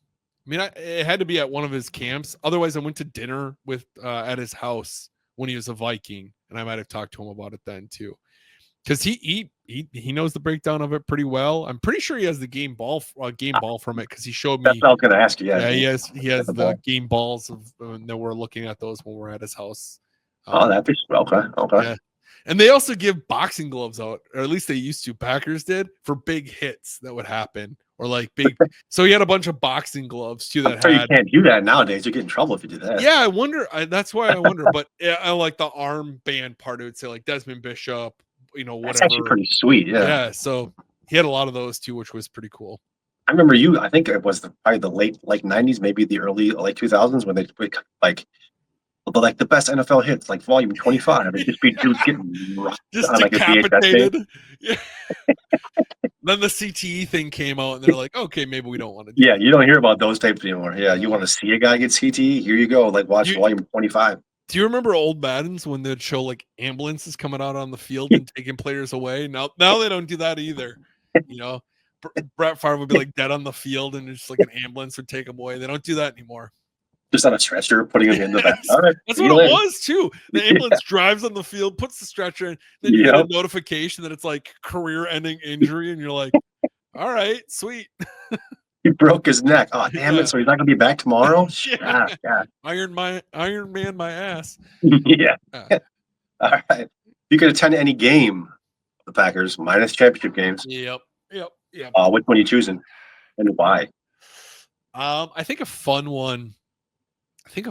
I mean, it had to be at one of his camps. Otherwise, I went to dinner with at his house when he was a Viking, and I might have talked to him about it then too, because he knows the breakdown of it pretty well. I'm pretty sure he has the game ball from it because he showed me. That's what I was going to ask you. Yeah, he has the game balls that we're looking at those when we're at his house. That'd be okay. Yeah. And they also give boxing gloves out, or at least they used to. Packers did, for big hits that would happen, or big. So he had a bunch of boxing gloves too. You can't do that nowadays. You get in trouble if you do that. Yeah, I wonder. That's why I wonder. But I like the arm band part. It would say Desmond Bishop. Whatever. That's actually pretty sweet. Yeah. Yeah. So he had a lot of those too, which was pretty cool. I remember I think it was probably the late 90s, maybe the early 2000s when they the best NFL hits, volume 25. It just be dudes getting just decapitated. Yeah. Then the CTE thing came out, and they're like, okay, maybe we don't want to do that. You don't hear about those tapes anymore. Yeah, you want to see a guy get CTE? Here you go. Watch volume 25. Do you remember old Maddens when they'd show ambulances coming out on the field and taking players away? Now they don't do that either. Brett Favre would be dead on the field, and just an ambulance would take him away. They don't do that anymore. Just on a stretcher, putting him in the back. All right, that's what it was too. The ambulance drives on the field, puts the stretcher in, then you get a notification that it's career-ending injury, and you're like, all right, sweet. He broke his neck. Oh, damn it. So he's not going to be back tomorrow? Iron Man, my ass. Yeah. All right. You could attend any game of the Packers, minus championship games. Yep. Which one are you choosing and why? I think a fun one to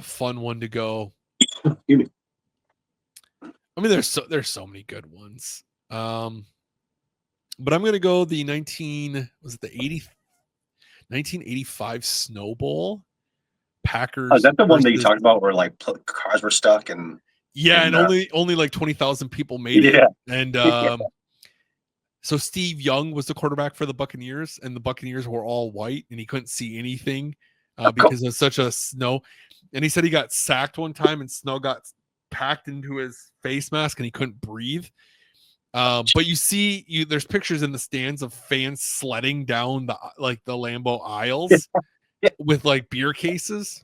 go. Excuse me. I mean, there's so many good ones. But I'm going to go the 1985 Snow Bowl. Packers. Oh, is that the one that you talked about where cars were stuck and only 20,000 people made it. And so Steve Young was the quarterback for the Buccaneers, and the Buccaneers were all white, and he couldn't see anything because of such a snow. And he said he got sacked one time, and snow got packed into his face mask, and he couldn't breathe. But there's pictures in the stands of fans sledding down the Lambeau aisles Yeah. with like beer cases.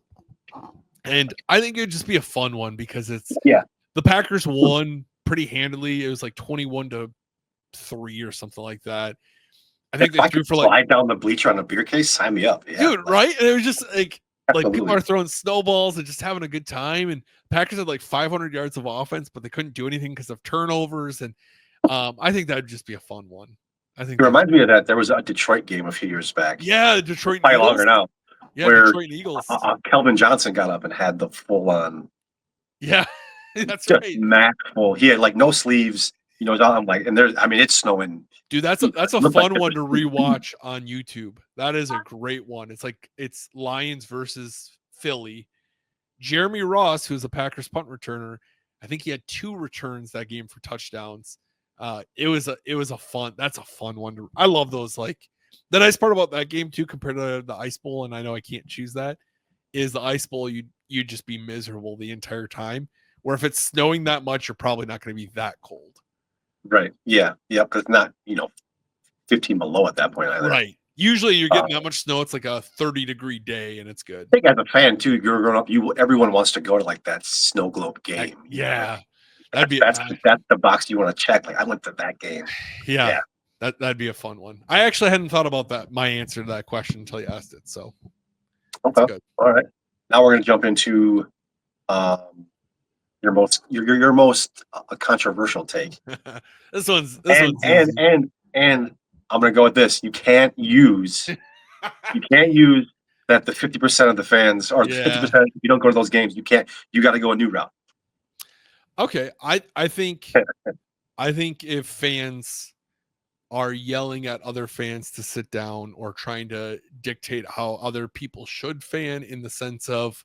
And I think it'd just be a fun one because Yeah. the Packers won pretty handily. It was like 21-3 or something like that. I think If I they threw could for slide down the bleacher on a beer case, sign me up. Yeah, dude, right? And it was just like people absolutely. are throwing snowballs and just having a good time. And Packers had like 500 yards of offense, but they couldn't do anything because of turnovers. And I think that'd just be a fun one. I think It reminds me of that. There was a Detroit game a few years back. yeah, the Detroit Probably Eagles. longer now. Yeah, where Detroit Eagles. Kelvin Johnson got up and had the full on. Yeah, that's just right. Max full. He had like no sleeves. You know, I'm like, and there's, I mean, it's snowing. Dude, that's a fun one to rewatch on YouTube. That is a great one. It's Lions versus Philly. Jeremy Ross, who's a Packers punt returner, I think he had 2 returns that game for touchdowns. It was a fun one. I love those. Like the nice part about that game too, compared to the Ice Bowl, and I know I can't choose that, is the Ice Bowl you'd just be miserable the entire time. Where if it's snowing that much, you're probably not going to be that cold. Right. Yeah. Yeah. Because it's not 15 below at that point either. Right. Usually you're getting that much snow. It's like a 30-degree day, and it's good. I think as a fan too, you're growing up. Everyone wants to go to like that snow globe game. Yeah. That's the box you want to check. Like I went to that game. Yeah. That'd be a fun one. I actually hadn't thought about that. My answer to that question until you asked it. So okay. Good. All right. Now we're going to jump into your most controversial take. This one's and I'm going to go with this. You can't use that the 50% of the fans or 50% if you don't go to those games, you got to go a new route. Okay. I think if fans are yelling at other fans to sit down or trying to dictate how other people should fan in the sense of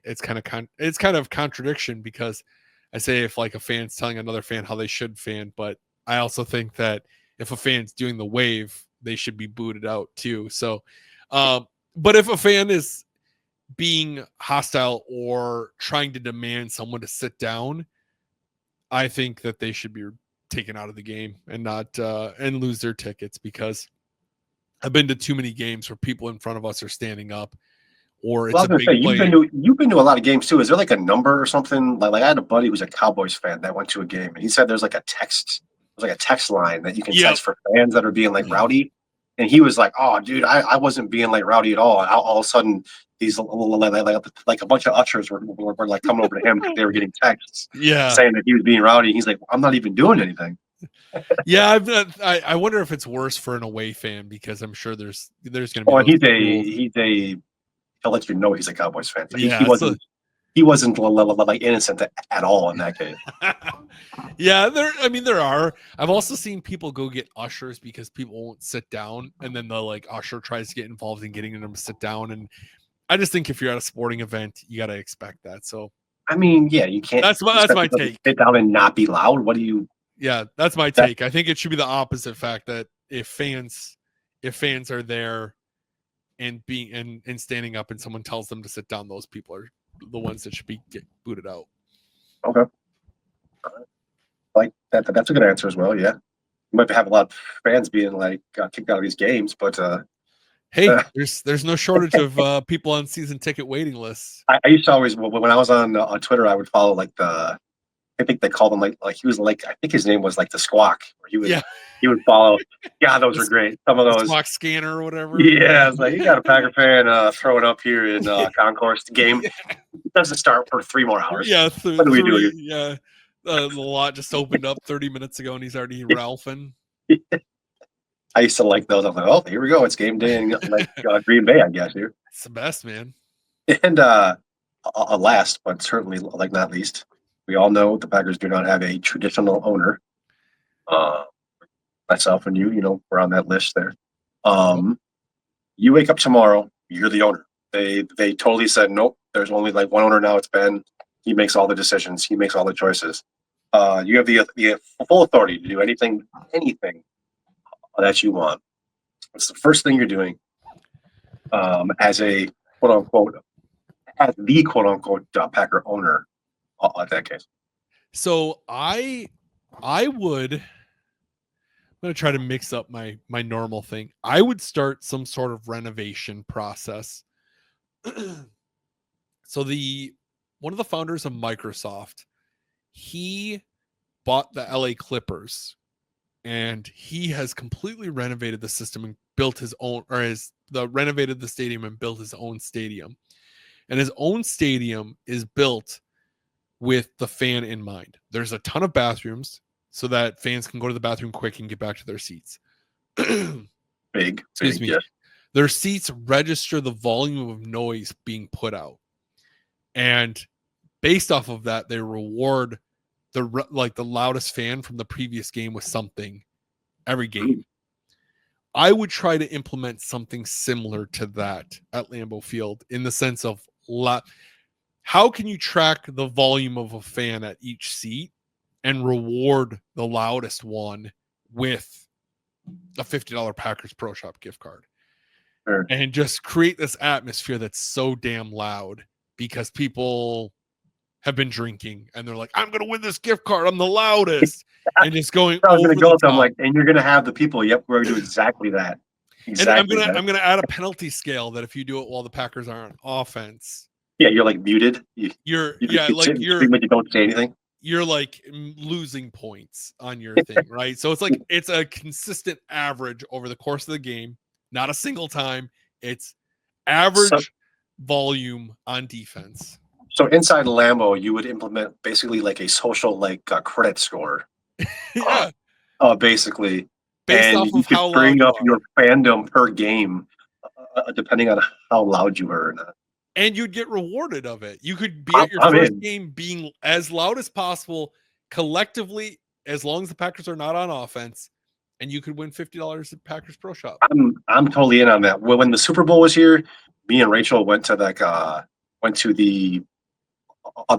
it's kind of contradiction, because I say if like a fan's telling another fan how they should fan, but I also think that if a fan's doing the wave, they should be booted out too. So but if a fan is being hostile or trying to demand someone to sit down, I think that they should be taken out of the game and not and lose their tickets, because I've been to too many games where people in front of us are standing up, or it's a big play. You've been to a lot of games too. Is there like a number or something? Like I had a buddy who's a Cowboys fan that went to a game, and he said there's like a text line that you can text for fans that are being like rowdy. And he was like, "Oh, dude, I wasn't being like rowdy at all." And all of a sudden, these like a bunch of ushers were like coming over to him because they were getting texts, saying that he was being rowdy. He's like, "I'm not even doing anything." Yeah, I wonder if it's worse for an away fan, because I'm sure there's going to be. Well, he'll let you know he's a Cowboys fan. So he wasn't like innocent at all in that case. Yeah, there are. I've also seen people go get ushers because people won't sit down, and then the like usher tries to get involved in getting them to sit down. And I just think if you're at a sporting event, you got to expect that. So I mean, yeah, you can't. That's my take. Sit down and not be loud. What do you? Yeah, that's my take. I think it should be the opposite fact, that if fans are there and being and standing up and someone tells them to sit down, those people are the ones that should get booted out. Okay. Like that. That's a good answer as well. Yeah. You might have a lot of fans being like kicked out of these games, but hey, there's no shortage of people on season ticket waiting lists. I used to always, when I was on Twitter, I would follow like I think they called him like he was like, I think his name was like the Squawk. He would follow. Yeah, those are great. Some of those Squawk Scanner or whatever. Yeah, it's like you got a Packer fan throwing up here in Concourse. The game doesn't start for 3 more hours. Yeah, what do we do here? Yeah, the lot just opened up 30 minutes ago, and he's already Ralphing. I used to like those. I'm like, oh, here we go. It's game day in Green Bay, I guess here. It's the best, man. And last but certainly like not least, we all know the Packers do not have a traditional owner. Myself and you, we're on that list there. You wake up tomorrow, you're the owner. They totally said, nope, there's only like one owner now. It's Ben. He makes all the decisions. He makes all the choices. You have the full authority to do anything that you want. What's the first thing you're doing as a quote unquote Packer owner in that case? So I would, I'm gonna try to mix up my normal thing. I would start some sort of renovation process. So one of the founders of Microsoft, he bought the LA Clippers, and he has completely renovated the system and built his own, renovated the stadium and built his own stadium. And his own stadium is built with the fan in mind. There's a ton of bathrooms so that fans can go to the bathroom quick and get back to their seats. Excuse me. Yes. Their seats register the volume of noise being put out. And based off of that, they reward the loudest fan from the previous game with something every game. I would try to implement something similar to that at Lambeau Field, in the sense of how can you track the volume of a fan at each seat and reward the loudest one with a $50 Packers Pro Shop gift card. Sure. And just create this atmosphere that's so damn loud because people have been drinking and they're like, I'm going to win this gift card. I'm the loudest. And just going I was over going to go the with them top. like, and you're going to have the people. Yep, we're going to do exactly that. Exactly. And I'm gonna add a penalty scale that if you do it while the Packers are on offense, yeah, you're like muted. You don't say anything. You're like losing points on your thing, right? So it's a consistent average over the course of the game, not a single time. It's average volume on defense. So inside Lambeau, you would implement basically like a social credit score. Yeah. Basically. Based and off you of could how bring loud up your fandom per game, depending on how loud you were or not. And you'd get rewarded of it. You could be at your first game being as loud as possible collectively, as long as the Packers are not on offense, and you could win $50 at Packers Pro Shop. I'm totally in on that. Well, when the Super Bowl was here, me and Rachel went to the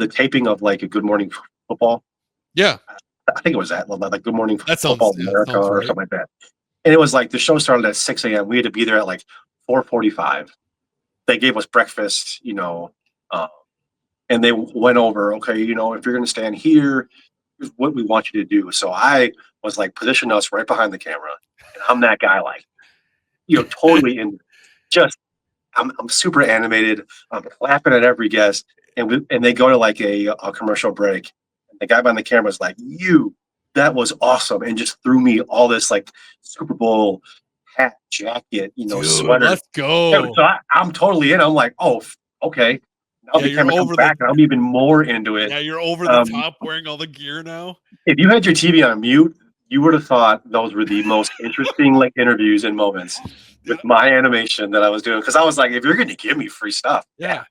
taping of like a Good Morning Football. Yeah. I think it was that, like Good Morning Football America or something like that. And it was like the show started at 6 a.m. We had to be there at like 4:45. They gave us breakfast, and they went over, okay, if you're going to stand here, here's what we want you to do. So I was like, position us right behind the camera. And I'm that guy, like, totally in just, I'm super animated. I'm clapping at every guest. And they go to like a commercial break. And the guy behind the camera is like, that was awesome. And just threw me all this like Super Bowl hat, jacket, Dude, sweater. Let's go. Yeah, so I'm totally in. I'm like, oh, okay. Now the camera comes back, and I'm even more into it. Yeah, you're over the top wearing all the gear now. If you had your TV on mute, you would have thought those were the most interesting interviews and moments with my animation that I was doing. Because I was like, if you're going to give me free stuff, yeah.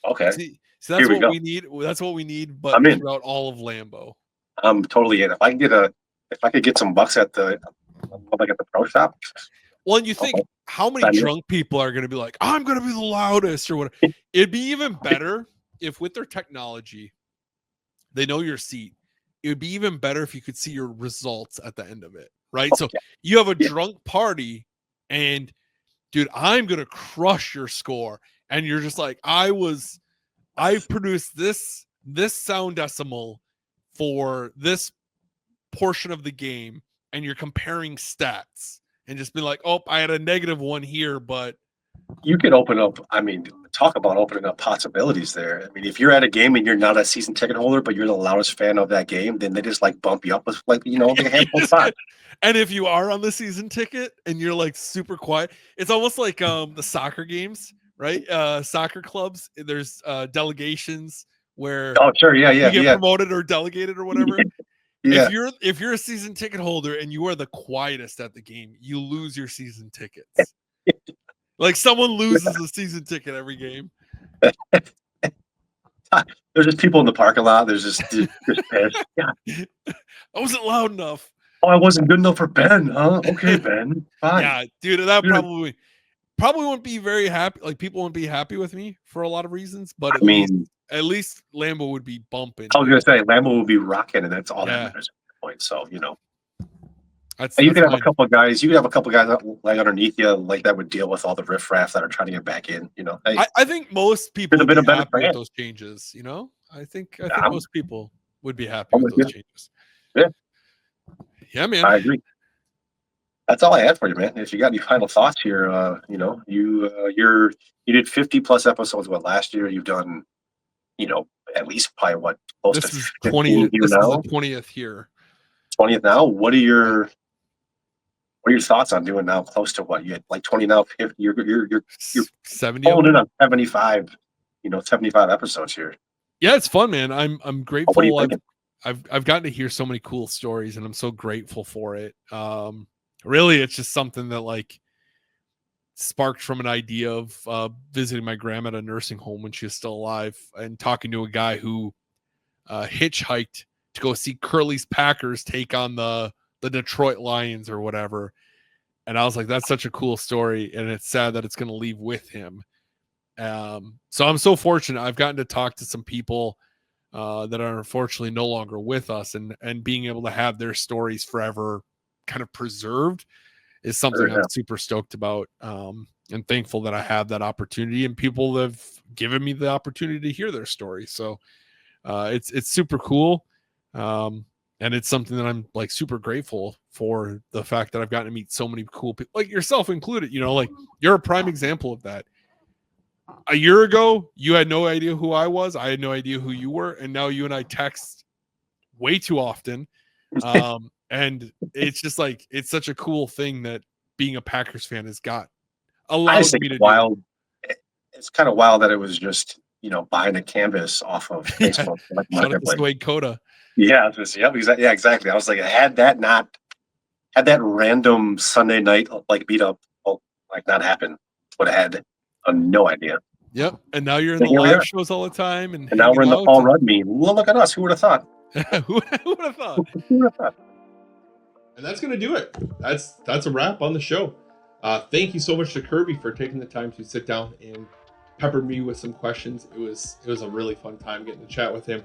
Okay. See, that's what we need. That's what we need, but throughout all of Lambeau. I'm totally in. If I could get some bucks at the Pro Shop. Well, and you think how many drunk people are going to be like, I'm going to be the loudest or whatever. It'd be even better if with their technology, they know your seat. It would be even better if you could see your results at the end of it, right? So you have a drunk party and, dude, I'm going to crush your score. And you're just like, I produced this sound decimal for this portion of the game, and you're comparing stats. And just be like, oh, I had a -1 here, but you could open up. I mean, talk about opening up possibilities there. I mean, if you're at a game and you're not a season ticket holder, but you're the loudest fan of that game, then they just bump you up with a handful of spots. And if you are on the season ticket and you're like super quiet, it's almost like the soccer games, right? Soccer clubs. There's delegations where you get promoted or delegated or whatever. Yeah. If you're a season ticket holder and you are the quietest at the game, you lose your season tickets. Like someone loses a season ticket every game. There's just people in the parking lot. There's just pissed. Yeah. I wasn't loud enough. Oh, I wasn't good enough for Ben, huh? Okay, Ben. Fine. Yeah, dude, that probably won't be very happy. Like people won't be happy with me for a lot of reasons, but at least Lambeau would be bumping. I was going to say Lambeau would be rocking, and that's all that matters at this point. So you could have a couple of guys. You could have a couple of guys like underneath you, like that would deal with all the riffraff that are trying to get back in. I think most people would be happy with those changes. I think most people would be happy I'm with with those you. changes. Yeah. Yeah, man. I agree. That's all I had for you, man. If you got any final thoughts here, you did 50 plus episodes. What, last year? You've done, at least probably what, close to This is 15 here This is the now, 20th year. 20th now. What are your thoughts on doing now? Close to what, you had like 20 now, 50. You're 70 of holding them. on 75, 75 episodes here. Yeah, it's fun, man. I'm What are you grateful. thinking? I've gotten to hear so many cool stories, and I'm so grateful for it. Really, it's just something that like sparked from an idea of visiting my grandma at a nursing home when she was still alive, and talking to a guy who hitchhiked to go see Curly's Packers take on the Detroit Lions or whatever. And I was like, that's such a cool story, and it's sad that it's going to leave with him. So I'm so fortunate. I've gotten to talk to some people that are unfortunately no longer with us, and being able to have their stories forever kind of preserved is something Sure, I'm super stoked about, and thankful that I have that opportunity, and people have given me the opportunity to hear their story. So it's super cool. And it's something that I'm like super grateful for, the fact that I've gotten to meet so many cool people, like yourself included. Like you're a prime example of that. A year ago, you had no idea who I was. I had no idea who you were. And now you and I text way too often. And it's just like, it's such a cool thing that being a Packers fan has got I allowed just think me it's to do. wild. It's kind of wild that it was just, buying a canvas off of Yeah. Facebook. Like Shout out to Marketplace. Sway Coda. Yeah, exactly. I was like, had that random Sunday night like beat up like not happened, would have had no idea. Yep. And now you're in And the here we live are. shows all the time and And now we're hanging in the out. Paul Rudd meme. Well, look at us. Who would have thought? Who would have thought? Who would have thought? And that's gonna do it. That's a wrap on the show. Thank you so much to Kirby for taking the time to sit down and pepper me with some questions. It was a really fun time getting to chat with him.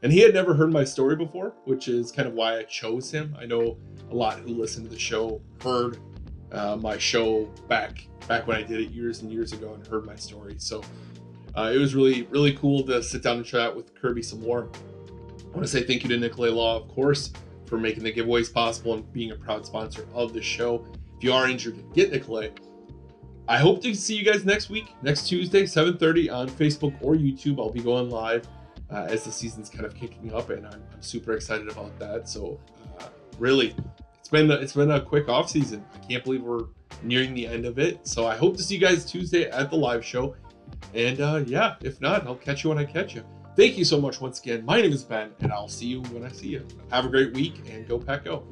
And he had never heard my story before, which is kind of why I chose him. I know a lot who listen to the show heard my show back when I did it years and years ago and heard my story. So it was really, really cool to sit down and chat with Kirby some more. I want to say thank you to Nicolay Law, of course, for making the giveaways possible and being a proud sponsor of the show. If you are injured, get Nicolay. I hope to see you guys next week, next Tuesday, 7:30 on Facebook or YouTube. I'll be going live as the season's kind of kicking up, and I'm super excited about that. So really, it's been a quick off season. I can't believe we're nearing the end of it. So I hope to see you guys Tuesday at the live show. And if not, I'll catch you when I catch you. Thank you so much once again. My name is Ben, and I'll see you when I see you. Have a great week, and go Pack Go.